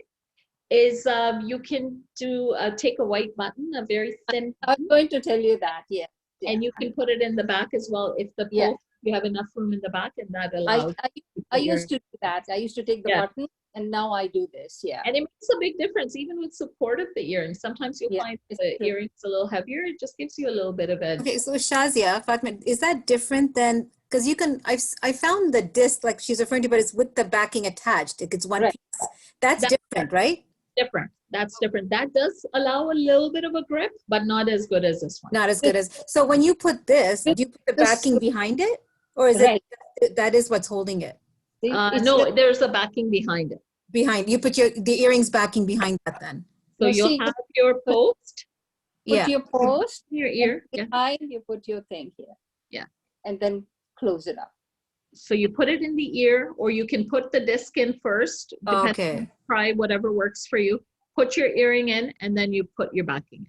Speaker 3: is you can do take a white button, a very thin
Speaker 5: I was
Speaker 3: button,
Speaker 5: going to tell you that. Yeah.
Speaker 3: and you can put it in the back as well if the
Speaker 5: Yeah.
Speaker 3: post, you have enough room in the back, and that
Speaker 5: I,
Speaker 3: allows
Speaker 5: I,
Speaker 3: you
Speaker 5: I
Speaker 3: put your-
Speaker 5: used to do that. I used to take the
Speaker 3: Yeah.
Speaker 5: button, and now I do this. Yeah.
Speaker 3: and it makes a big difference even with support of the earrings. Sometimes you'll
Speaker 5: Yeah,
Speaker 3: find
Speaker 5: it's
Speaker 3: the
Speaker 5: true.
Speaker 3: earrings a little heavier. It just gives you a little bit of edge.
Speaker 1: Okay, so Shazia, Fatima, is that different than, because you can, I found the disc like she's referring to, but it's with the backing attached. It's one
Speaker 5: Right.
Speaker 1: piece. That's
Speaker 3: That-
Speaker 1: different, right?
Speaker 3: Different. That's different. That does allow a little bit of a grip, but not as good as this one.
Speaker 1: Not as good as, so when you put this, do you put the
Speaker 5: This-
Speaker 1: backing behind it? Or is
Speaker 5: Right.
Speaker 1: it, that is what's holding it?
Speaker 5: See, it's
Speaker 3: No,
Speaker 5: just-
Speaker 3: there's a backing behind it.
Speaker 1: Behind, you put the earrings backing behind that then?
Speaker 3: So
Speaker 5: No,
Speaker 3: you'll
Speaker 5: see,
Speaker 3: have your post,
Speaker 5: put
Speaker 1: Yeah.
Speaker 5: your post,
Speaker 3: your
Speaker 5: and
Speaker 3: ear. Yeah.
Speaker 5: behind you put your thing here.
Speaker 3: Yeah.
Speaker 5: And then close it up.
Speaker 3: So you put it in the ear, or you can put the disc in first. depending-
Speaker 1: Okay.
Speaker 3: Try whatever works for you. Put your earring in, and then you put your backing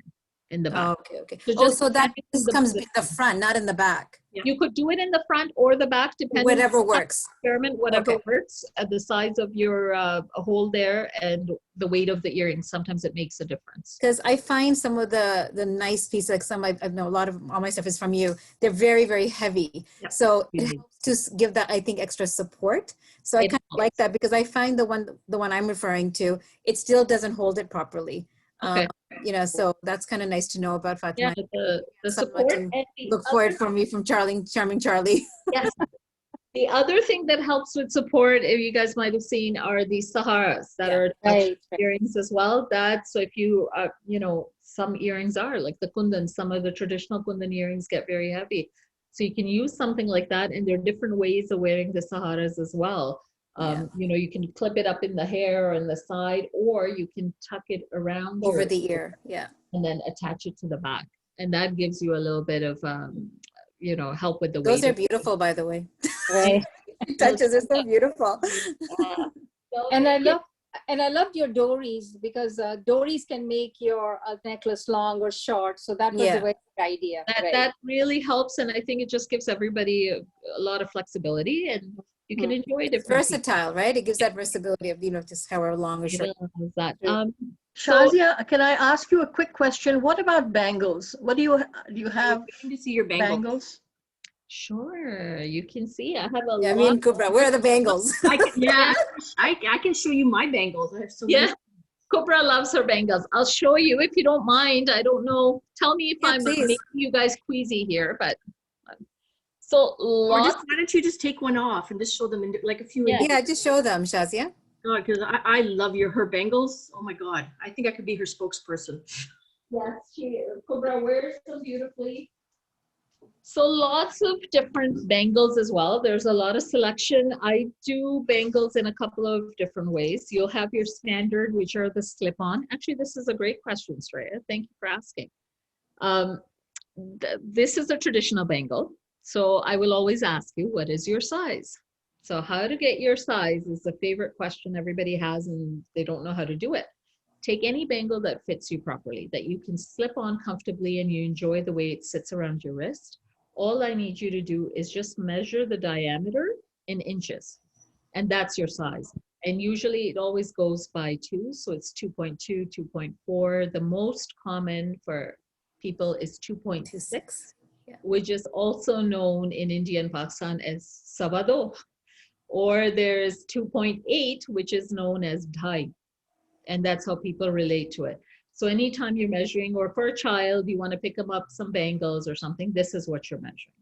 Speaker 3: in the back.
Speaker 1: Okay.
Speaker 3: So
Speaker 1: Oh,
Speaker 3: just
Speaker 1: so that
Speaker 3: depending
Speaker 1: this
Speaker 3: on
Speaker 1: comes
Speaker 3: the
Speaker 1: in the front, not in the back.
Speaker 3: You could do it in the front or the back, depending
Speaker 1: Whatever
Speaker 3: on
Speaker 1: works.
Speaker 3: experiment, whatever
Speaker 1: Okay.
Speaker 3: works at the size of your hole there and the weight of the earring. Sometimes it makes a difference.
Speaker 1: Because I find some of the nice pieces, like some I know a lot of all my stuff is from you. They're very, very heavy.
Speaker 3: Yep.
Speaker 1: So it
Speaker 3: Mhm.
Speaker 1: helps to give that, I think, extra support. So I
Speaker 3: It
Speaker 1: kind of like that because I find the one I'm referring to, it still doesn't hold it properly.
Speaker 3: Okay.
Speaker 1: So that's kind of nice to know about
Speaker 3: Yeah,
Speaker 1: Fatima.
Speaker 3: the
Speaker 1: Someone
Speaker 3: support
Speaker 1: to
Speaker 3: and the
Speaker 1: Look for
Speaker 3: other,
Speaker 1: it from me from Charming Charlie.
Speaker 3: yes. The other thing that helps with support, if you guys might have seen, are the Saharas that
Speaker 1: Yeah.
Speaker 3: are attached
Speaker 5: Right.
Speaker 3: to earrings as well. That's so if you, some earrings are like the kundan, some of the traditional kundan earrings get very heavy. So you can use something like that, and there are different ways of wearing the Saharas as well. You can clip it up in the hair or in the side, or you can tuck it around
Speaker 1: Over
Speaker 3: your
Speaker 1: the ear. Yeah.
Speaker 3: and then attach it to the back. And that gives you a little bit of, help with the
Speaker 1: Those
Speaker 3: weight.
Speaker 1: are beautiful, by the way.
Speaker 5: Right.
Speaker 1: Touches are so beautiful.
Speaker 5: And I loved your dories because dories can make your necklace long or short. So that was
Speaker 1: Yeah.
Speaker 5: a very good idea. Right.
Speaker 3: That really helps, and I think it just gives everybody a lot of flexibility, and you can enjoy
Speaker 1: It's
Speaker 3: different
Speaker 1: versatile, right? It gives that versatility of, just however long or
Speaker 3: pieces.
Speaker 1: short.
Speaker 3: It allows that.
Speaker 5: True.
Speaker 2: Shazia, can I ask you a quick question? What about bangles? What do you have
Speaker 4: Waiting to see your bangles.
Speaker 2: bangles?
Speaker 3: Sure, you can see I have a
Speaker 1: Yeah,
Speaker 3: lot.
Speaker 1: me and Kubra, where are the bangles?
Speaker 4: I can show you my bangles. I have so many.
Speaker 3: Yeah, Cobra loves her bangles. I'll show you if you don't mind. I don't know. Tell me if
Speaker 1: Yeah,
Speaker 3: I'm
Speaker 1: please.
Speaker 3: making you guys queasy here, but so
Speaker 4: Or
Speaker 3: lots.
Speaker 4: why don't you just take one off and just show them in like a few.
Speaker 3: Yeah.
Speaker 1: Yeah, just show them, Shazia.
Speaker 4: Because I love her bangles. Oh my God. I think I could be her spokesperson.
Speaker 3: Yes, Cobra wears them beautifully. So lots of different bangles as well. There's a lot of selection. I do bangles in a couple of different ways. You'll have your standard, which are the slip-on. Actually, this is a great question, Shreya. Thank you for asking. This is a traditional bangle. So I will always ask you, what is your size? So how to get your size is the favorite question everybody has, and they don't know how to do it. Take any bangle that fits you properly, that you can slip on comfortably and you enjoy the way it sits around your wrist. All I need you to do is just measure the diameter in inches, and that's your size. And usually it always goes by 2, so it's 2.2, 2.4. The most common for people is 2.6, which is also known in India and Pakistan as sabado. Or there's 2.8, which is known as dhai. And that's how people relate to it. So anytime you're measuring, or for a child, you want to pick them up some bangles or something, this is what you're measuring.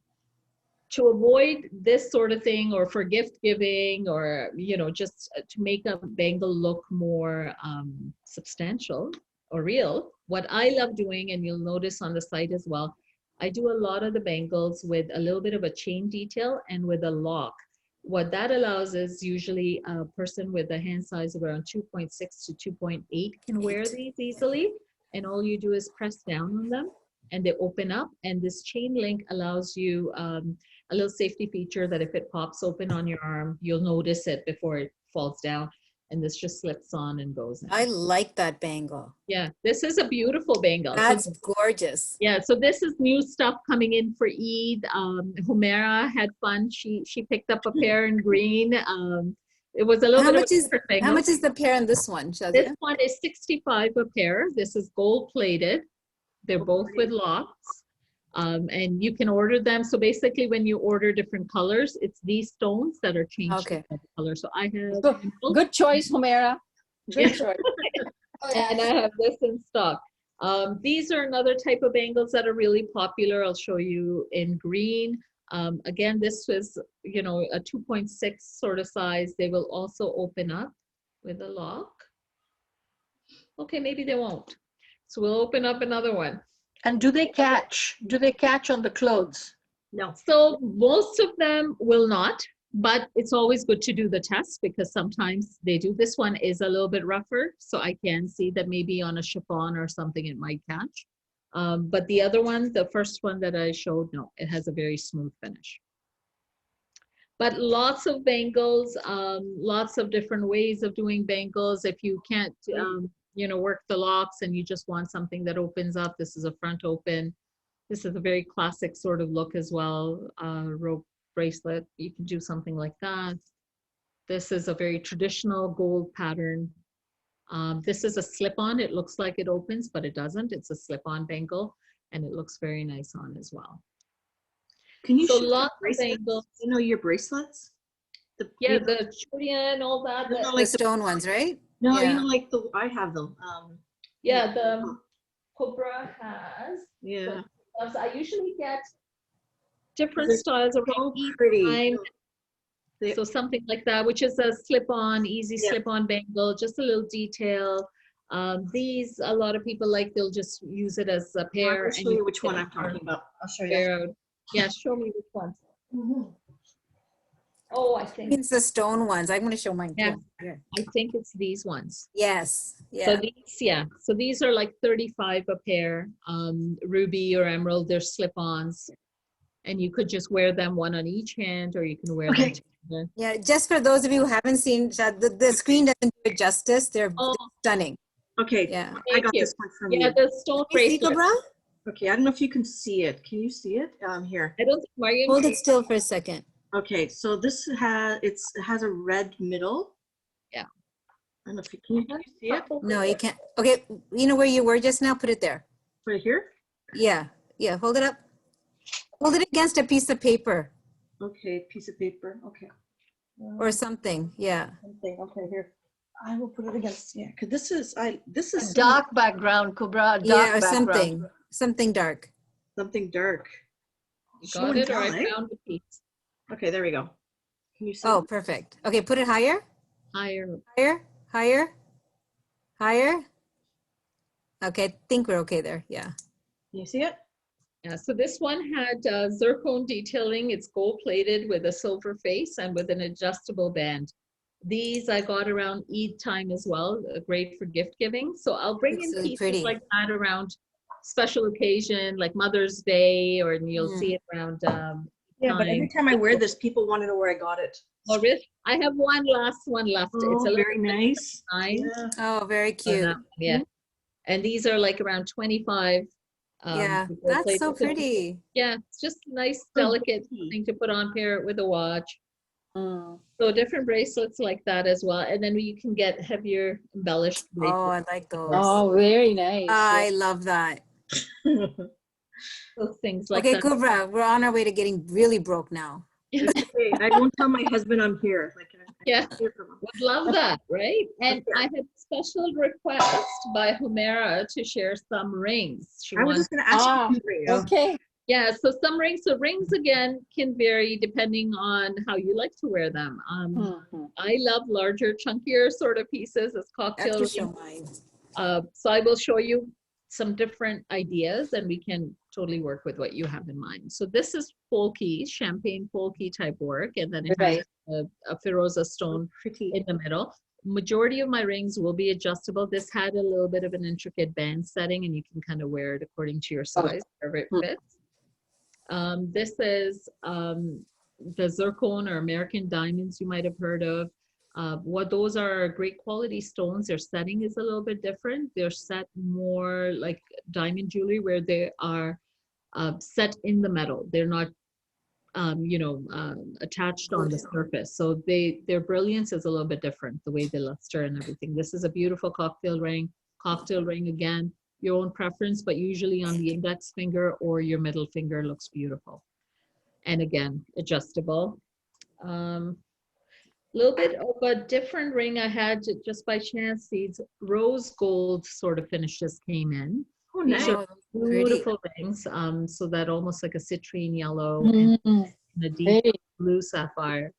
Speaker 3: To avoid this sort of thing, or for gift giving, or, just to make a bangle look more substantial or real, what I love doing, and you'll notice on the site as well, I do a lot of the bangles with a little bit of a chain detail and with a lock. What that allows is usually a person with a hand size of around 2.6 to 2.8 can wear these easily. And all you do is press down on them and they open up. And this chain link allows you a little safety feature that if it pops open on your arm, you'll notice it before it falls down. and this just slips on and goes in.
Speaker 1: I like that bangle.
Speaker 3: Yeah, this is a beautiful bangle. So
Speaker 1: That's gorgeous.
Speaker 3: yeah, so this is new stuff coming in for Eid. Humera had fun. She picked up a pair in green. It was a little
Speaker 1: How
Speaker 3: bit
Speaker 1: much
Speaker 3: of a
Speaker 1: is
Speaker 3: different
Speaker 1: how
Speaker 3: bangle.
Speaker 1: much is the pair in this one,
Speaker 3: This
Speaker 1: Shazia?
Speaker 3: one is 65 a pair. This is gold plated. They're both with locks. And you can order them. So basically when you order different colors, it's these stones that are changed
Speaker 1: Okay.
Speaker 3: to color. So I have
Speaker 5: Good choice, Humera. Good choice.
Speaker 3: and I have this in stock. These are another type of bangles that are really popular. I'll show you in green. Again, this was, you know, a 2.6 sort of size. They will also open up with a lock. Okay, maybe they won't. So we'll open up another one.
Speaker 2: And do they catch? Do they catch on the clothes?
Speaker 4: No.
Speaker 3: So most of them will not, but it's always good to do the test because sometimes they do. This one is a little bit rougher, so I can see that maybe on a chiffon or something it might catch. But the other one, the first one that I showed, no, it has a very smooth finish. But lots of bangles, lots of different ways of doing bangles. If you can't, you know, work the locks and you just want something that opens up, this is a front open. This is a very classic sort of look as well. Rope bracelet, you can do something like that. This is a very traditional gold pattern. This is a slip-on. It looks like it opens, but it doesn't. It's a slip-on bangle, and it looks very nice on as well.
Speaker 4: Can you
Speaker 3: So
Speaker 4: show
Speaker 3: lots of
Speaker 4: bracelets?
Speaker 3: bangles.
Speaker 4: You know your bracelets?
Speaker 3: Yeah, the churia and all that.
Speaker 4: No, no,
Speaker 1: The
Speaker 4: like
Speaker 1: stone ones, right?
Speaker 4: no,
Speaker 1: Yeah.
Speaker 4: you know, like the I have them.
Speaker 3: Yeah, the Cobra has.
Speaker 4: Yeah.
Speaker 3: So I usually get different
Speaker 4: They're
Speaker 3: styles
Speaker 4: so
Speaker 3: around Eid
Speaker 4: pretty.
Speaker 3: time.
Speaker 4: They-
Speaker 3: So something like that, which is a slip-on, easy
Speaker 4: Yeah.
Speaker 3: slip-on bangle, just a little detail. These, a lot of people like, they'll just use it as a pair.
Speaker 4: I'll
Speaker 3: and
Speaker 4: show you
Speaker 3: can
Speaker 4: which
Speaker 3: get
Speaker 4: one
Speaker 3: a
Speaker 4: I'm talking about. I'll show you.
Speaker 3: pair out. Yeah, show me which one. Oh, I think
Speaker 1: It's the stone ones. I'm going to show mine.
Speaker 3: Yeah.
Speaker 1: too. Here.
Speaker 3: it's these ones.
Speaker 1: Yes.
Speaker 3: So
Speaker 1: Yeah.
Speaker 3: these, yeah. So these are like 35 a pair, ruby or emerald. They're slip-ons, and you could just wear them one on each hand, or you can wear them together.
Speaker 1: Yeah. Just for those of you who haven't seen, the screen doesn't do it justice. They're
Speaker 3: Oh,
Speaker 1: stunning.
Speaker 4: Okay,
Speaker 1: Yeah.
Speaker 4: I
Speaker 3: Thank
Speaker 4: got
Speaker 3: you.
Speaker 4: this one from
Speaker 3: yeah,
Speaker 4: you.
Speaker 3: the stone
Speaker 1: Can you see,
Speaker 3: bracelet.
Speaker 1: Cobra?
Speaker 4: Okay, I don't know if you can see it. Can you see it? Here.
Speaker 3: I don't think Mariam.
Speaker 1: Hold it still for a second.
Speaker 4: Okay, so this it has a red middle.
Speaker 3: Yeah.
Speaker 4: I don't know if you can you see it
Speaker 1: No, you can't. Okay. You know where you were just now? Put it there.
Speaker 4: right here.
Speaker 1: Yeah. Yeah. Hold it up. Hold it against a piece of paper
Speaker 4: Okay, piece of paper. Okay.
Speaker 1: or something. Yeah.
Speaker 4: Something. Okay, here. I will put it against. Yeah, because this
Speaker 2: A
Speaker 4: is
Speaker 2: dark background, Cobra. A dark
Speaker 1: Yeah. Or
Speaker 2: background.
Speaker 1: something. Something dark.
Speaker 4: something dark.
Speaker 3: You
Speaker 4: Show
Speaker 3: got
Speaker 4: and
Speaker 3: it, or
Speaker 4: tell,
Speaker 3: I
Speaker 4: eh?
Speaker 3: found the piece.
Speaker 4: Okay, there we go. Can you see?
Speaker 1: Oh, perfect. Okay. Put it higher.
Speaker 3: Higher.
Speaker 1: Higher. Higher. Higher. Okay. I think we're okay there. Yeah.
Speaker 4: Can you see it?
Speaker 3: Yeah, so this one had zircon detailing. It's gold plated with a silver face and with an adjustable band. These I got around Eid time as well, great for gift giving. So I'll bring
Speaker 1: Looks
Speaker 3: in
Speaker 1: really
Speaker 3: pieces
Speaker 1: pretty.
Speaker 3: like that around special occasion, like Mother's Day, or you'll see it around
Speaker 4: Yeah, but every time I wear this, people want to know where I got it.
Speaker 3: Oh, really? I have one last one left. It's a
Speaker 4: Oh,
Speaker 3: little
Speaker 4: very nice.
Speaker 3: design.
Speaker 4: Yeah.
Speaker 1: Oh, very
Speaker 3: on
Speaker 1: cute.
Speaker 3: that one, yeah. And these are like around 25.
Speaker 1: Yeah.
Speaker 3: gold
Speaker 1: That's so
Speaker 3: plated.
Speaker 1: pretty.
Speaker 3: Yeah, it's just nice,
Speaker 4: So
Speaker 3: delicate
Speaker 4: pretty.
Speaker 3: thing to put on, pair it with a watch.
Speaker 4: Mm.
Speaker 3: So different bracelets like that as well. And then you can get heavier embellished
Speaker 1: Oh,
Speaker 3: bracelets.
Speaker 1: I like those.
Speaker 5: Oh, very nice.
Speaker 1: I love that.
Speaker 3: Those things like
Speaker 1: Okay,
Speaker 3: that.
Speaker 1: Kubra, we're on our way to getting really broke now.
Speaker 4: Okay, I won't tell my husband I'm here. Like,
Speaker 3: Yeah.
Speaker 4: hear from him.
Speaker 3: Would love that, right? And I had a special request by Humera to share some rings. She
Speaker 4: I was
Speaker 3: wants,
Speaker 4: just going to ask
Speaker 5: Ah,
Speaker 4: you.
Speaker 5: Okay.
Speaker 3: yeah, so some rings. So rings again can vary depending on how you like to wear them.
Speaker 5: Mhm.
Speaker 3: I love larger, chunkier sort of pieces as
Speaker 1: I have
Speaker 3: cocktail
Speaker 1: to
Speaker 3: rings.
Speaker 1: show mine.
Speaker 3: So I will show you some different ideas and we can totally work with what you have in mind. So this is polki, champagne polki type work, and then it has a Firoza stone
Speaker 4: Pretty.
Speaker 3: in the middle. Majority of my rings will be adjustable. This had a little bit of an intricate band setting and you can kind of wear it according to your size, wherever it fits. This is the zircon or American diamonds you might have heard of. What those are great quality stones. Their setting is a little bit different. They're set more like diamond jewelry where they are set in the metal. They're not attached on the surface. So their brilliance is a little bit different, the way they luster and everything. This is a beautiful cocktail ring. Cocktail ring, again, your own preference, but usually on the index finger or your middle finger looks beautiful. And again, adjustable. Little bit of a different ring I had just by chance. These rose gold sort of finishes came in.
Speaker 4: Oh,
Speaker 3: These
Speaker 4: nice.
Speaker 3: are beautiful rings. So that almost like a citrine yellow and a deep
Speaker 5: Very.
Speaker 3: blue sapphire.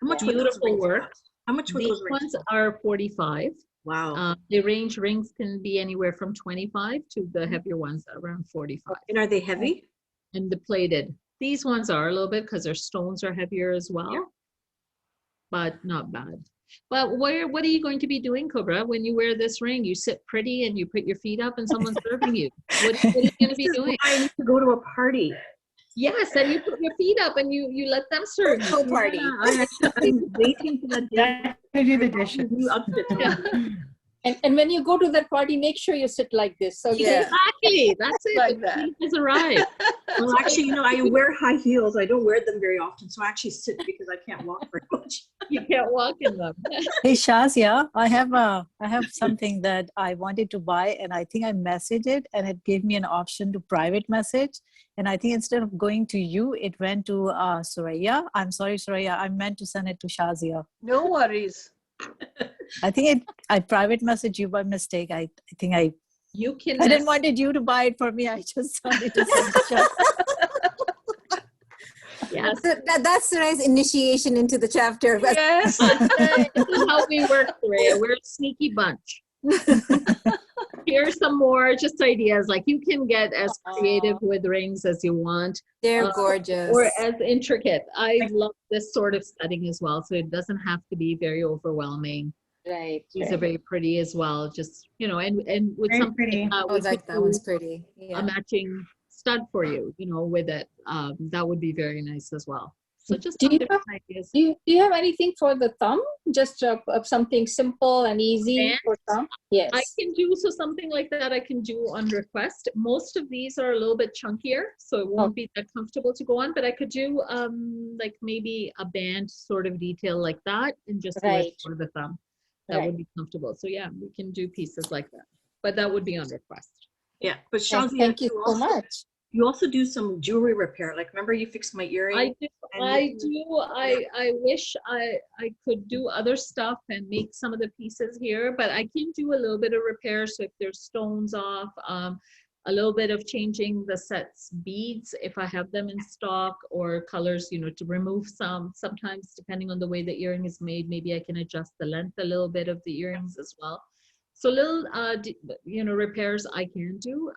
Speaker 4: How much would those
Speaker 3: Beautiful
Speaker 4: rings
Speaker 3: work.
Speaker 4: cost? How much would
Speaker 3: These
Speaker 4: those rings
Speaker 3: ones
Speaker 4: cost?
Speaker 3: are 45.
Speaker 4: Wow.
Speaker 3: The range rings can be anywhere from 25 to the heavier ones around 45.
Speaker 4: And are they heavy?
Speaker 3: And the plated. These ones are a little bit because their stones are heavier as well.
Speaker 4: Yeah.
Speaker 3: But not bad. But what are you going to be doing, Cobra, when you wear this ring? You sit pretty and you put your feet up and someone's serving you. What are you going to be doing?
Speaker 4: I need to go to a party.
Speaker 3: Yes, and you put your feet up and you let them serve you.
Speaker 1: party.
Speaker 4: Yeah, I'm waiting for that day.
Speaker 6: I do the dishes.
Speaker 4: New outfit.
Speaker 3: Yeah.
Speaker 5: And when you go to that party, make sure you sit like this. So
Speaker 1: Yeah.
Speaker 3: Exactly. That's it.
Speaker 2: Like
Speaker 3: The
Speaker 2: that.
Speaker 3: queen has arrived.
Speaker 4: Well, actually, I wear high heels. I don't wear them very often, so I actually sit because I can't walk very much.
Speaker 3: You can't walk in them.
Speaker 6: Hey Shazia, I have something that I wanted to buy, and I think I messaged it, and it gave me an option to private message. And I think instead of going to you, it went to Suraya. I'm sorry, Suraya. I meant to send it to Shazia.
Speaker 2: No worries.
Speaker 6: I think I private messaged you by mistake. I think I
Speaker 3: You can.
Speaker 6: didn't wanted you to buy it for me. I just wanted to send it to Shazia.
Speaker 3: Yes.
Speaker 1: So that's Sarai's initiation into the chapter.
Speaker 2: Yes.
Speaker 3: This is how we work, Rhea. We're a sneaky bunch. Here's some more just ideas. Like you can get as creative with rings as you want.
Speaker 1: They're gorgeous.
Speaker 3: Or as intricate. I love this sort of setting as well. So it doesn't have to be very overwhelming.
Speaker 5: right.
Speaker 3: These are very pretty as well. Just, and with
Speaker 6: Very
Speaker 3: something
Speaker 6: pretty.
Speaker 3: like that,
Speaker 1: Oh,
Speaker 3: we
Speaker 1: that
Speaker 3: could
Speaker 1: one's
Speaker 3: do
Speaker 1: pretty.
Speaker 3: a
Speaker 1: Yeah.
Speaker 3: matching stud for you, with it. That would be very nice as well. So just
Speaker 5: Do
Speaker 3: some
Speaker 5: you
Speaker 3: different ideas.
Speaker 5: Do you have anything for the thumb? Just something simple and easy
Speaker 3: Band?
Speaker 5: for thumb? Yes.
Speaker 3: I can do something like that. I can do on request. Most of these are a little bit chunkier, so it won't be that comfortable to go on. But I could do like maybe a band sort of detail like that, and just do it
Speaker 5: Right.
Speaker 3: for the thumb. That
Speaker 5: Right.
Speaker 3: would be comfortable. So yeah, we can do pieces like that. But that would be on request.
Speaker 4: Yeah, but
Speaker 5: Thank
Speaker 4: Shazia,
Speaker 5: you so much.
Speaker 4: you also do some jewelry repair. Like, remember you fixed my earring?
Speaker 3: I do. I wish I could do other stuff and make some of the pieces here, but I can do a little bit of repair. So if there's stones off, a little bit of changing the set's beads if I have them in stock, or colors, to remove some. Sometimes depending on the way the earring is made, maybe I can adjust the length a little bit of the earrings as well. So little, repairs I can do.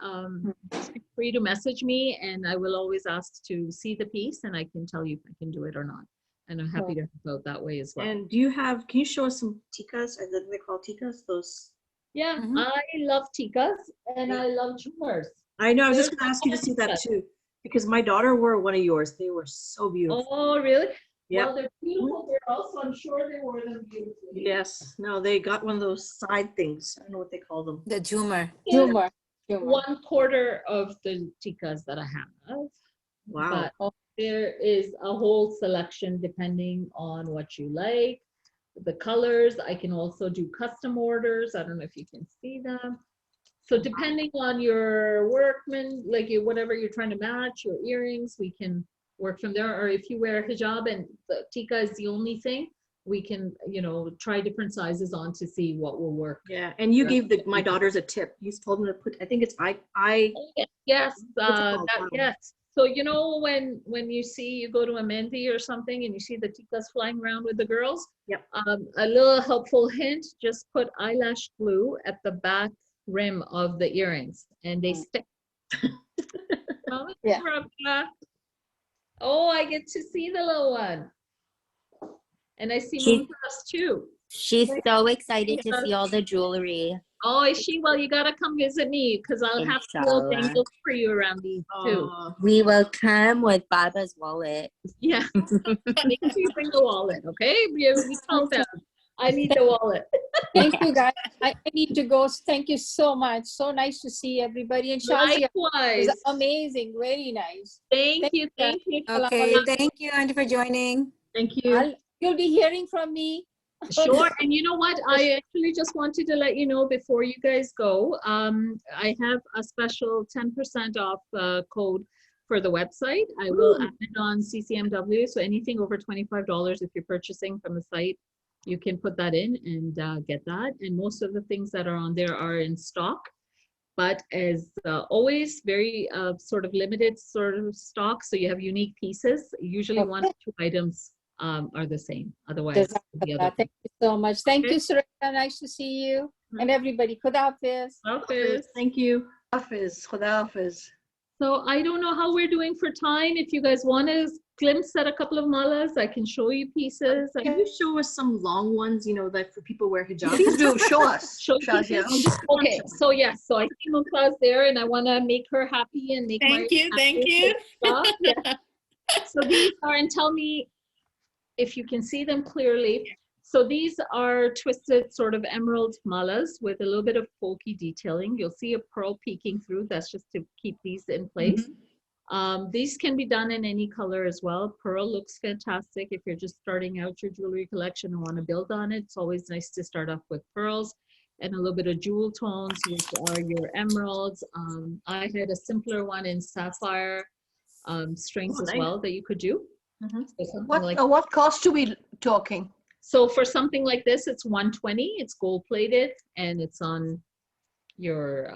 Speaker 3: Just feel free to message me, and I will always ask to see the piece, and I can tell you if I can do it or not. And I'm happy to help out that way as well.
Speaker 4: And can you show us some tikas? I think they call tikas, those.
Speaker 3: Yeah,
Speaker 1: Mhm.
Speaker 3: I love tikas and I love jewelers.
Speaker 4: I know, I was just
Speaker 3: There's
Speaker 4: gonna ask you to see that
Speaker 3: tikas.
Speaker 4: too, because my daughter wore one of yours. They were so beautiful.
Speaker 3: Oh, really?
Speaker 4: Yeah.
Speaker 3: Well, they're beautiful girls, so I'm sure they wore them beautifully.
Speaker 4: Yes, no, they got one of those side things. I don't know what they call them.
Speaker 1: The Joomer.
Speaker 5: Humor. Humor.
Speaker 3: 1/4 of the tikas that I have.
Speaker 4: Wow.
Speaker 3: But there is a whole selection depending on what you like. The colors, I can also do custom orders. I don't know if you can see them. So depending on your workman, like whatever you're trying to match, your earrings, we can work from there. Or if you wear a hijab and the tika is the only thing, we can, try different sizes on to see what will work.
Speaker 4: Yeah, and you
Speaker 3: Yeah.
Speaker 4: gave my daughters a tip. You told them to put, I think it's
Speaker 3: Yes,
Speaker 4: called?
Speaker 3: yes. So when you go to a mehndi or something and you see the tikas flying around with the girls,
Speaker 4: Yep.
Speaker 3: A little helpful hint: just put eyelash glue at the back rim of the earrings, and they stick.
Speaker 5: Yeah.
Speaker 3: Oh, I get to see the little one, and I see
Speaker 7: She-
Speaker 3: Mumtaz too.
Speaker 7: She's so excited to see all the jewelry.
Speaker 3: Oh, is she? Well, you gotta come visit me because I'll have little
Speaker 7: Inshallah.
Speaker 3: bangles for you around these too.
Speaker 7: We will come with Baba's wallet.
Speaker 3: Yeah. Make sure you bring the wallet, okay? We count that. I need the wallet.
Speaker 5: Thank you, guys. I need to go. Thank you so much. So nice to see everybody. And Shazia
Speaker 3: Likewise.
Speaker 5: was amazing. Very nice.
Speaker 3: Thank you. Thank you.
Speaker 1: Okay, thank you, Auntie, for joining.
Speaker 4: Thank you.
Speaker 5: You'll be hearing from me.
Speaker 3: Sure. And you know what? I actually just wanted to let you know before you guys go, I have a special 10% off code for the website. I will add it on CCMW. So anything over $25 if you're purchasing from the site, you can put that in and get that. And most of the things that are on there are in stock. But as always, very sort of limited sort of stock. So you have unique pieces. Usually one or two items are the same. Otherwise, the other.
Speaker 5: Thank you so much. Thank
Speaker 3: Okay.
Speaker 5: you, Sureka. Nice to see you. And everybody, Khuda Hafiz.
Speaker 3: Hafiz.
Speaker 4: Thank you.
Speaker 2: Hafiz, Khuda Hafiz.
Speaker 3: So I don't know how we're doing for time. If you guys want to glimpse at a couple of malas, I can show you pieces.
Speaker 4: Can you show us some long ones, you know, that for people who wear hijab?
Speaker 2: Please do show us,
Speaker 3: Show
Speaker 2: Shazia.
Speaker 3: pieces? Okay, so yes, so I see Mumtaz there and I want to make her happy and make
Speaker 8: Thank you, thank you.
Speaker 3: stuff. Yeah. So these are, and tell me if you can see them clearly. So these are twisted sort of emerald malas with a little bit of folky detailing. You'll see a pearl peeking through. That's just to keep these in place. These can be done in any color as well. Pearl looks fantastic if you're just starting out your jewelry collection and want to build on it. It's always nice to start off with pearls and a little bit of jewel tones, which are your emeralds. I had a simpler one in sapphire strings as well that you could do. So something
Speaker 2: What cost are we talking?
Speaker 3: so for something like this, it's $120. It's gold plated and it's on your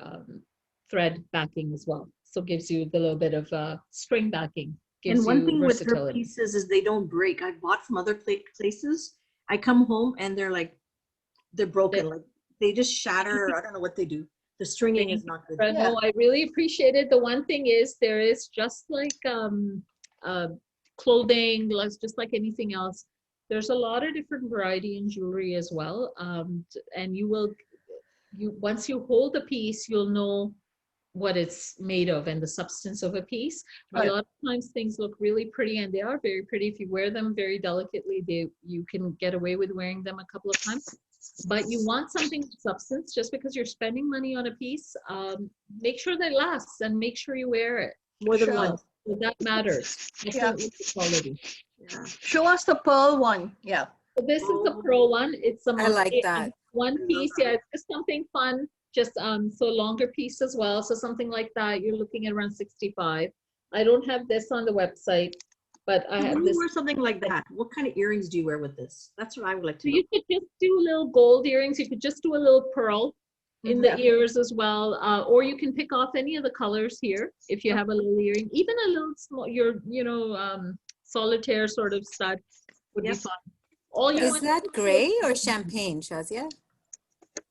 Speaker 3: thread backing as well. So gives you the little bit of string backing. Gives
Speaker 4: And one
Speaker 3: you
Speaker 4: thing with her
Speaker 3: versatility.
Speaker 4: pieces is they don't break. I bought from other places. I come home and they're broken. Like they just shatter. I don't know what they do. The stringing is not good.
Speaker 3: But no, I really appreciate it. The one thing is there is just like clothing, just like anything else. There's a lot of different variety in jewelry as well. And once you hold a piece, you'll know what it's made of and the substance of a piece.
Speaker 2: Right.
Speaker 3: A lot of times things look really pretty and they are very pretty. If you wear them very delicately, you can get away with wearing them a couple of times. But you want something with substance. Just because you're spending money on a piece, make sure that lasts and make sure you wear it.
Speaker 4: More than once.
Speaker 3: So that matters. Definitely the quality.
Speaker 4: Yeah.
Speaker 2: Show us the pearl one. Yeah.
Speaker 3: So this is the pearl one. It's a
Speaker 1: I like that.
Speaker 3: one piece. Yeah, it's just something fun. Just so longer piece as well. So something like that, you're looking at around 65. I don't have this on the website, but I have
Speaker 4: When
Speaker 3: this.
Speaker 4: you wear something like that, what kind of earrings do you wear with this? That's what I would like to
Speaker 3: So
Speaker 4: know.
Speaker 3: you could just do little gold earrings. You could just do a little pearl in the ears as well, or you can pick off any of the colors here if you have a little earring. Even a little small, solitaire sort of stud would be fun. All you
Speaker 1: Is
Speaker 3: want
Speaker 1: that gray or champagne, Shazia?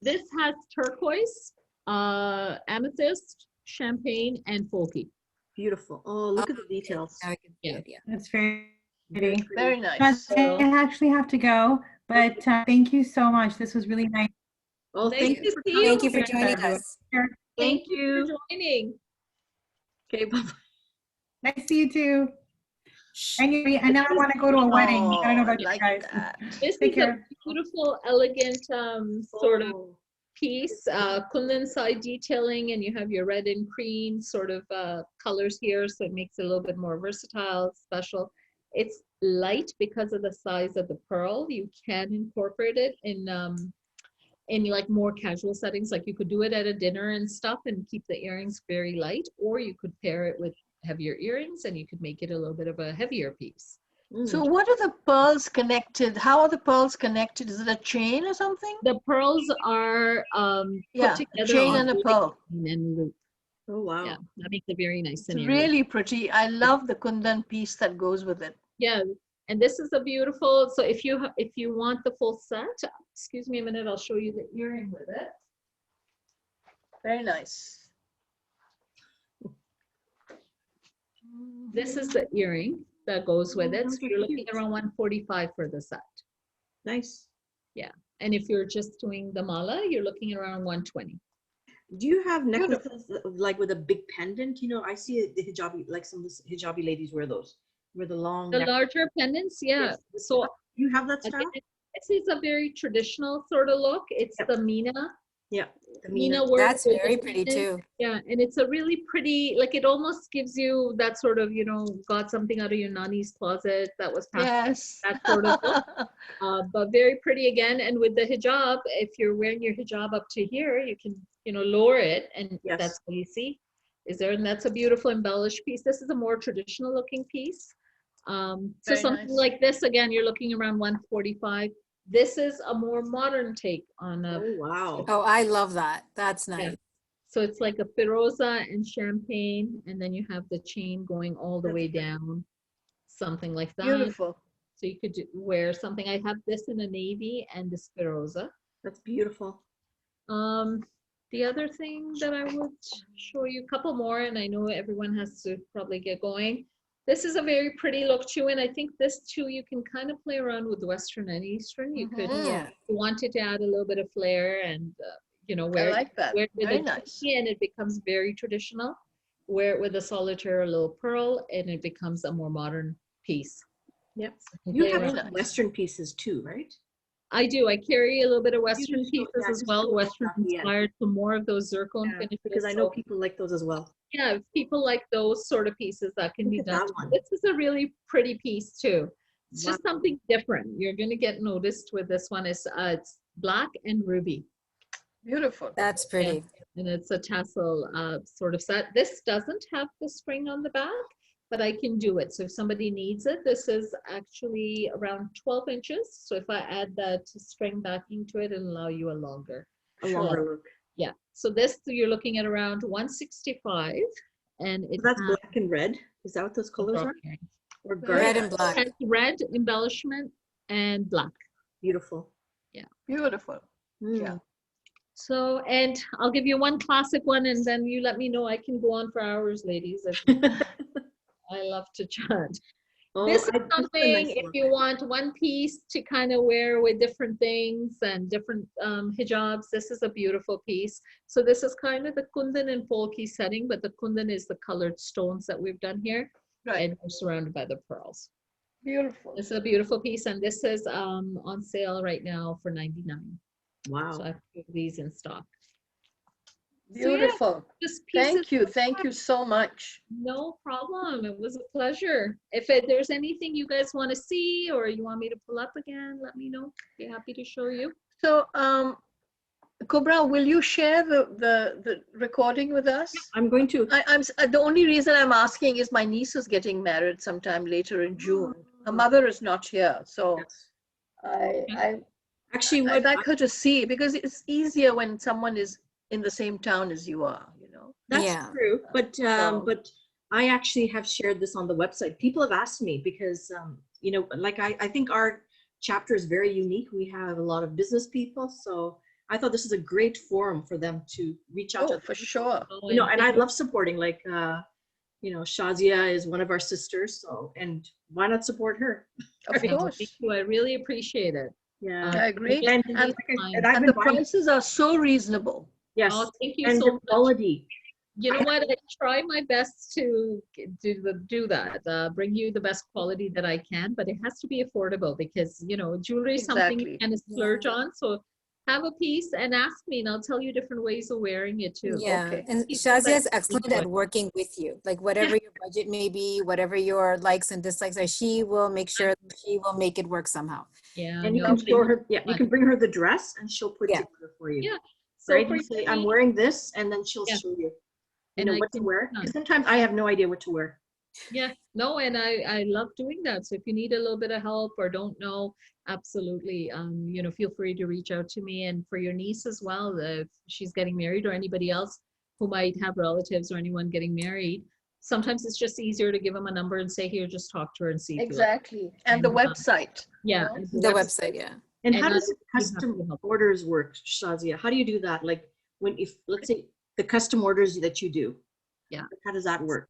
Speaker 3: This has turquoise, amethyst, champagne, and folky.
Speaker 4: Beautiful. Oh, look at the details.
Speaker 1: Now I can see
Speaker 3: Yeah.
Speaker 1: it, yeah.
Speaker 8: That's very pretty.
Speaker 2: Very nice.
Speaker 8: But I actually have to go, but thank you so much. This was really nice.
Speaker 4: Oh, thank you.
Speaker 3: to see you.
Speaker 1: Thank you for joining us.
Speaker 3: Thank you for joining.
Speaker 4: Okay, bye-bye.
Speaker 8: Nice to see you too. And now I want to go to a wedding. I don't know about
Speaker 2: like
Speaker 8: you guys.
Speaker 2: that.
Speaker 3: This
Speaker 8: Take
Speaker 3: is a
Speaker 8: care.
Speaker 3: beautiful, elegant sort of
Speaker 4: Oh,
Speaker 3: piece, kundan side detailing, and you have your red and cream sort of colors here, so it makes it a little bit more versatile, special. It's light because of the size of the pearl. You can incorporate it in like more casual settings, like you could do it at a dinner and stuff and keep the earrings very light, or you could pair it with heavier earrings and you could make it a little bit of a heavier piece.
Speaker 2: So what are the pearls connected? How are the pearls connected? Is it a chain or something?
Speaker 3: The pearls are
Speaker 2: Yeah,
Speaker 3: put
Speaker 2: a
Speaker 3: together
Speaker 2: chain
Speaker 3: on
Speaker 2: and a
Speaker 3: like
Speaker 2: pearl.
Speaker 3: and loop.
Speaker 4: Oh, wow.
Speaker 3: Yeah, that makes it very nice.
Speaker 2: It's
Speaker 3: and airy.
Speaker 2: really pretty. I love the kundan piece that goes with it.
Speaker 3: Yeah, and this is a beautiful. So if you want the full set, excuse me a minute, I'll show you the earring with it.
Speaker 2: Very nice.
Speaker 3: This is the earring that goes with it. So
Speaker 4: those are
Speaker 3: you're looking
Speaker 4: cute.
Speaker 3: around 145 for the set.
Speaker 4: Nice.
Speaker 3: And if you're just doing the mala, you're looking around 120.
Speaker 4: Do you have necklaces like with a big pendant? You know, I see the hijabi, like some of the hijabi ladies wear those. Wear the long
Speaker 3: The
Speaker 4: neck.
Speaker 3: larger pendants, yeah.
Speaker 4: Yes.
Speaker 3: So
Speaker 4: You have that style?
Speaker 3: again, This is a very traditional sort of look. It's
Speaker 4: Yep.
Speaker 3: the Mina.
Speaker 4: Yeah. The
Speaker 3: Mina
Speaker 4: Mina.
Speaker 3: work.
Speaker 1: That's
Speaker 3: with
Speaker 1: very
Speaker 3: the
Speaker 1: pretty
Speaker 3: pieces.
Speaker 1: too.
Speaker 3: Yeah, and it's a really pretty, like it almost gives you that sort of, got something out of your nanny's closet that was passed.
Speaker 2: Yes.
Speaker 3: That sort of look. But very pretty again. And with the hijab, if you're wearing your hijab up to here, you can, lower it, and
Speaker 4: Yes.
Speaker 3: that's what you see is there. And that's a beautiful embellished piece. This is a more traditional looking piece. So
Speaker 2: Very
Speaker 3: something
Speaker 2: nice.
Speaker 3: like this, again, you're looking around 145. This is a more modern take on a,
Speaker 4: Oh, wow.
Speaker 1: Oh, I love that. That's
Speaker 3: yeah.
Speaker 1: nice.
Speaker 3: So it's like a Firoza and champagne, and then you have the chain going all the
Speaker 4: That's
Speaker 3: way
Speaker 4: pretty.
Speaker 3: down, something like that.
Speaker 2: Beautiful.
Speaker 3: So you could wear something. I have this in a navy and this Firoza.
Speaker 4: That's beautiful.
Speaker 3: The other thing that I would show you, a couple more, and I know everyone has to probably get going. This is a very pretty look too, and I think this too, you can kind of play around with Western and Eastern. You could,
Speaker 1: Yeah.
Speaker 3: if you wanted to add a little bit of flair and,
Speaker 2: I
Speaker 3: wear
Speaker 2: like that.
Speaker 3: wear it with
Speaker 2: Very
Speaker 3: a
Speaker 2: nice.
Speaker 3: jersey and it becomes very traditional. Wear it with a solitaire, a little pearl, and it becomes a more modern piece.
Speaker 4: Yep.
Speaker 3: So you can
Speaker 4: You
Speaker 3: play
Speaker 4: have
Speaker 3: around.
Speaker 4: some Western pieces too, right?
Speaker 3: I do. I carry a little bit of
Speaker 4: You
Speaker 3: Western
Speaker 4: do show-
Speaker 3: pieces
Speaker 4: yeah,
Speaker 3: as
Speaker 4: just
Speaker 3: well,
Speaker 4: show us
Speaker 3: Western
Speaker 4: at the end.
Speaker 3: inspired, so more of those zircon
Speaker 4: Yeah,
Speaker 3: finishes.
Speaker 4: because I know
Speaker 3: So,
Speaker 4: people like those as well.
Speaker 3: yeah, if people like those sort of pieces, that can
Speaker 4: Look
Speaker 3: be
Speaker 4: at
Speaker 3: done.
Speaker 4: that
Speaker 3: too.
Speaker 4: one.
Speaker 3: This is a really pretty piece too. It's just
Speaker 4: Wow.
Speaker 3: something different. You're going to get noticed with this one. It's black and ruby.
Speaker 2: Beautiful.
Speaker 1: That's pretty.
Speaker 3: And it's a tassel sort of set. This doesn't have the string on the back, but I can do it. So if somebody needs it, this is actually around 12 inches. So if I add that string backing to it, it'll allow you a longer.
Speaker 4: A longer look.
Speaker 3: Yeah. So this, you're looking at around 165, and
Speaker 4: So
Speaker 3: it
Speaker 4: that's
Speaker 3: has
Speaker 4: black and red. Is that what those colors are? Or
Speaker 2: Very
Speaker 1: Red
Speaker 4: garnet?
Speaker 1: and black.
Speaker 3: has red embellishment and black.
Speaker 4: Beautiful.
Speaker 2: Beautiful.
Speaker 4: Mm.
Speaker 2: Yeah.
Speaker 3: So, and I'll give you one classic one, and then you let me know. I can go on for hours, ladies. I love to chat.
Speaker 4: Oh,
Speaker 3: This is
Speaker 4: this is a
Speaker 3: something,
Speaker 4: nice
Speaker 3: if
Speaker 4: one.
Speaker 3: you want one piece to kind of wear with different things and different hijabs, this is a beautiful piece. So this is kind of the kundan and polki setting, but the kundan is the colored stones that we've done here,
Speaker 2: Right.
Speaker 3: and we're surrounded by the pearls.
Speaker 2: Beautiful.
Speaker 3: This is a beautiful piece, and this is on sale right now for $99. So
Speaker 4: Wow.
Speaker 3: I have two of these in stock. So yeah,
Speaker 2: Beautiful.
Speaker 3: this piece is
Speaker 2: Thank you. Thank you so much.
Speaker 3: no problem. It was a pleasure. If there's anything you guys want to see or you want me to pull up again, let me know. Be happy to show you.
Speaker 2: So, Cobra, will you share the recording with us?
Speaker 4: I'm going to.
Speaker 2: The only reason I'm asking is my niece is getting married sometime later in June. Her mother is not here, so
Speaker 4: Yes.
Speaker 2: I'd
Speaker 4: Actually, what
Speaker 2: like her to see, because it's easier when someone is in the same town as you are, you know.
Speaker 4: That's
Speaker 1: Yeah.
Speaker 4: true, but
Speaker 2: So-
Speaker 4: but I actually have shared this on the website. People have asked me because like I think our chapter is very unique. We have a lot of business people, so I thought this is a great forum for them to reach out
Speaker 2: Oh,
Speaker 4: to.
Speaker 2: for sure.
Speaker 4: And I love supporting. Like Shazia is one of our sisters, so and why not support her?
Speaker 2: Of course.
Speaker 3: Thank you. I really appreciate it.
Speaker 4: Yeah,
Speaker 2: I agree.
Speaker 4: and
Speaker 3: And-
Speaker 4: like I said, I've
Speaker 2: And
Speaker 4: been
Speaker 2: the
Speaker 4: buying.
Speaker 2: prices are so reasonable.
Speaker 4: Yes,
Speaker 3: Oh, thank you
Speaker 4: and
Speaker 3: so
Speaker 4: the
Speaker 3: much.
Speaker 4: quality.
Speaker 3: You know what? I try my best to do that, bring you the best quality that I can, but it has to be affordable because, jewelry is something you
Speaker 2: Exactly.
Speaker 3: kind of splurge on. So have a piece and ask me and I'll tell you different ways of wearing it too.
Speaker 1: Yeah,
Speaker 2: Okay.
Speaker 1: and
Speaker 3: Pieces
Speaker 1: Shazia
Speaker 3: that
Speaker 1: is excellent
Speaker 3: enjoy.
Speaker 1: at working with you. Like whatever your budget may be, whatever your likes and dislikes are, she will make sure that she will make it work somehow.
Speaker 3: Yeah.
Speaker 4: And you
Speaker 3: no,
Speaker 4: can
Speaker 3: thank
Speaker 4: show
Speaker 3: you
Speaker 4: her,
Speaker 3: so
Speaker 4: yeah, you
Speaker 3: much.
Speaker 4: can bring her the dress and she'll put
Speaker 1: Yeah.
Speaker 4: together for you.
Speaker 3: Yeah. So
Speaker 4: Right?
Speaker 3: for
Speaker 4: You say,
Speaker 3: you,
Speaker 4: I'm wearing this, and then she'll
Speaker 3: Yeah.
Speaker 4: show you,
Speaker 3: And I
Speaker 4: what to
Speaker 3: can-
Speaker 4: wear.
Speaker 3: yeah.
Speaker 4: 'Cause sometimes I have no idea what to wear.
Speaker 3: Yeah, no, and I love doing that. So if you need a little bit of help or don't know, absolutely, feel free to reach out to me. And for your niece as well, if she's getting married or anybody else who might have relatives or anyone getting married, sometimes it's just easier to give them a number and say, here, just talk to her and see. if you like it."
Speaker 2: Exactly. And the
Speaker 3: And,
Speaker 2: website.
Speaker 3: Yeah.
Speaker 2: know?
Speaker 3: and
Speaker 1: The website, yeah.
Speaker 4: And
Speaker 3: And
Speaker 4: how
Speaker 3: I
Speaker 4: does
Speaker 3: would be happy to
Speaker 4: custom
Speaker 3: help.
Speaker 4: orders work, Shazia? How do you do that? Like if, let's say, the custom orders that you do.
Speaker 3: Yeah.
Speaker 4: How does that work?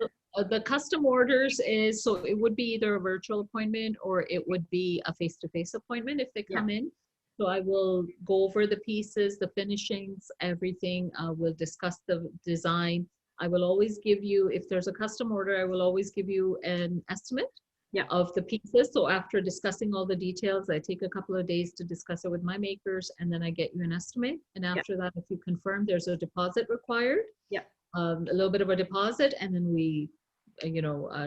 Speaker 3: The custom orders is, so it would be either a virtual appointment or it would be a face-to-face appointment if they come in. So I will go over the pieces, the finishings, everything. We'll discuss the design. I will always give you, if there's a custom order, I will always give you an estimate
Speaker 4: Yeah.
Speaker 3: of the pieces. So after discussing all the details, I take a couple of days to discuss it with my makers, and then I get you an estimate. And after that, if you confirm there's a deposit required,
Speaker 4: Yeah.
Speaker 3: a little bit of a deposit, and then we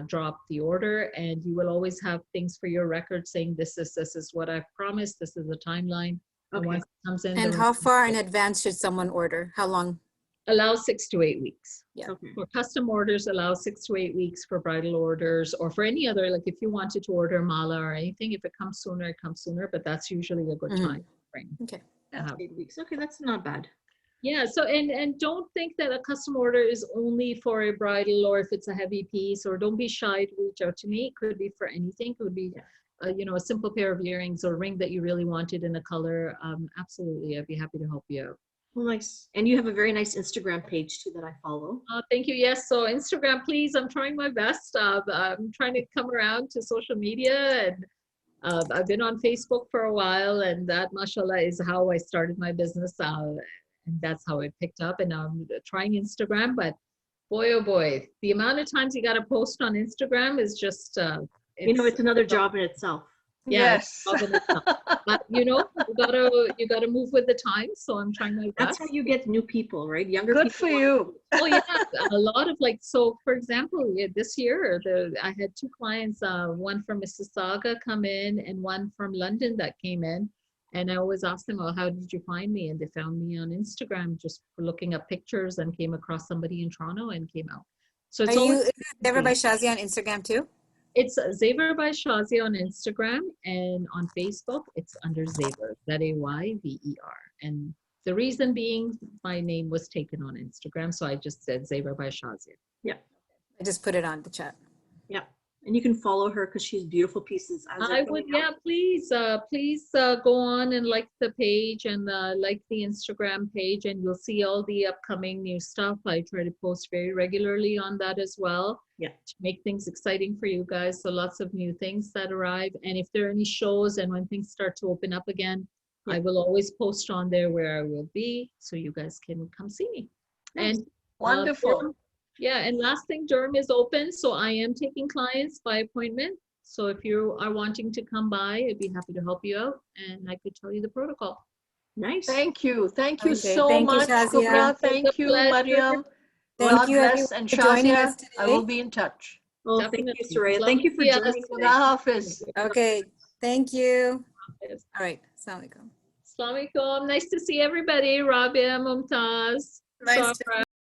Speaker 3: drop the order, and you will always have things for your record saying this is what I've promised, this is the timeline. And
Speaker 4: Okay.
Speaker 3: once it comes in,
Speaker 1: And
Speaker 3: the
Speaker 1: how
Speaker 3: receipt
Speaker 1: far in advance should someone order? How long?
Speaker 3: allows 6 to 8 weeks.
Speaker 1: Yeah.
Speaker 4: Okay.
Speaker 3: For custom orders, allow 6 to 8 weeks. For bridal orders, or for any other, like if you wanted to order mala or anything, if it comes sooner, it comes sooner, but that's usually a good
Speaker 1: Mhm.
Speaker 3: time frame.
Speaker 1: Okay.
Speaker 3: to have.
Speaker 4: 8 weeks. Okay, that's not bad.
Speaker 3: Yeah, so and don't think that a custom order is only for a bridal, or if it's a heavy piece, or don't be shy to reach out to me. It could be for anything. It could be a simple pair of earrings or ring that you really wanted in a color. Absolutely, I'd be happy to help you out.
Speaker 4: Well, nice. And you have a very nice Instagram page too that I follow.
Speaker 3: Thank you. Yes, so Instagram, please. I'm trying my best. I'm trying to come around to social media, and I've been on Facebook for a while, and that, mashallah, is how I started my business. And that's how it picked up. And now I'm trying Instagram, but boy, oh boy, the amount of times you got to post on Instagram is just,
Speaker 4: It's another job in itself.
Speaker 3: yeah,
Speaker 2: Yes.
Speaker 3: it's a job in itself. But you gotta move with the times. So I'm trying my
Speaker 4: That's
Speaker 3: best.
Speaker 4: how you get new people, right? Younger
Speaker 2: Good
Speaker 4: people.
Speaker 2: for
Speaker 4: want-
Speaker 2: you.
Speaker 3: Oh yeah, a lot of so for example, this year I had 2 clients, one from Mississauga come in and one from London that came in, and I always ask them, well, how did you find me? And they found me on Instagram, just looking up pictures, and came across somebody in Toronto and came out. So it's
Speaker 1: Are you
Speaker 3: always
Speaker 1: Never by Shazia on Instagram too?
Speaker 3: it's Zaver by Shazia on Instagram, and on Facebook it's under Zaver, Zayver. And the reason being, my name was taken on Instagram, so I just said Zaver by Shazia.
Speaker 1: I just put it on the chat.
Speaker 4: Yeah. And you can follow her because she's beautiful pieces. As they're
Speaker 3: I
Speaker 4: coming
Speaker 3: would,
Speaker 4: out.
Speaker 3: yeah, please go on and like the page, and like the Instagram page, and you'll see all the upcoming new stuff. I try to post very regularly on that as well.
Speaker 4: Yeah.
Speaker 3: To make things exciting for you guys. So lots of new things that arrive. And if there are any shows and when things start to open up again,
Speaker 4: Yeah.
Speaker 3: I will always post on there where I will be, so you guys can come see me.
Speaker 4: Nice.
Speaker 3: And
Speaker 2: Wonderful.
Speaker 3: yeah, and last thing, Durham is open, so I am taking clients by appointment. So if you are wanting to come by, I'd be happy to help you out, and I could tell you the protocol.
Speaker 4: Nice.
Speaker 2: Thank you. Thank you
Speaker 1: Okay,
Speaker 2: so
Speaker 1: thank you,
Speaker 2: much,
Speaker 1: Shazia.
Speaker 2: Kubra.
Speaker 3: It's a
Speaker 2: Thank you,
Speaker 3: pleasure.
Speaker 2: Mariam.
Speaker 1: Thank
Speaker 2: God
Speaker 1: you
Speaker 2: bless.
Speaker 1: everyone
Speaker 2: And
Speaker 1: for joining us
Speaker 2: Shazia, I will
Speaker 1: today.
Speaker 2: be in touch.
Speaker 4: Oh, thank you,
Speaker 3: Definitely.
Speaker 4: Soraya. Thank you for
Speaker 3: Yes.
Speaker 4: joining today.
Speaker 2: Khuda Hafiz.
Speaker 1: Okay, thank you. All right, assalamu alaikum.
Speaker 3: Assalamu alaikum. Nice to see everybody. Rabia, Mumtaz,
Speaker 1: Nice to
Speaker 3: Safra.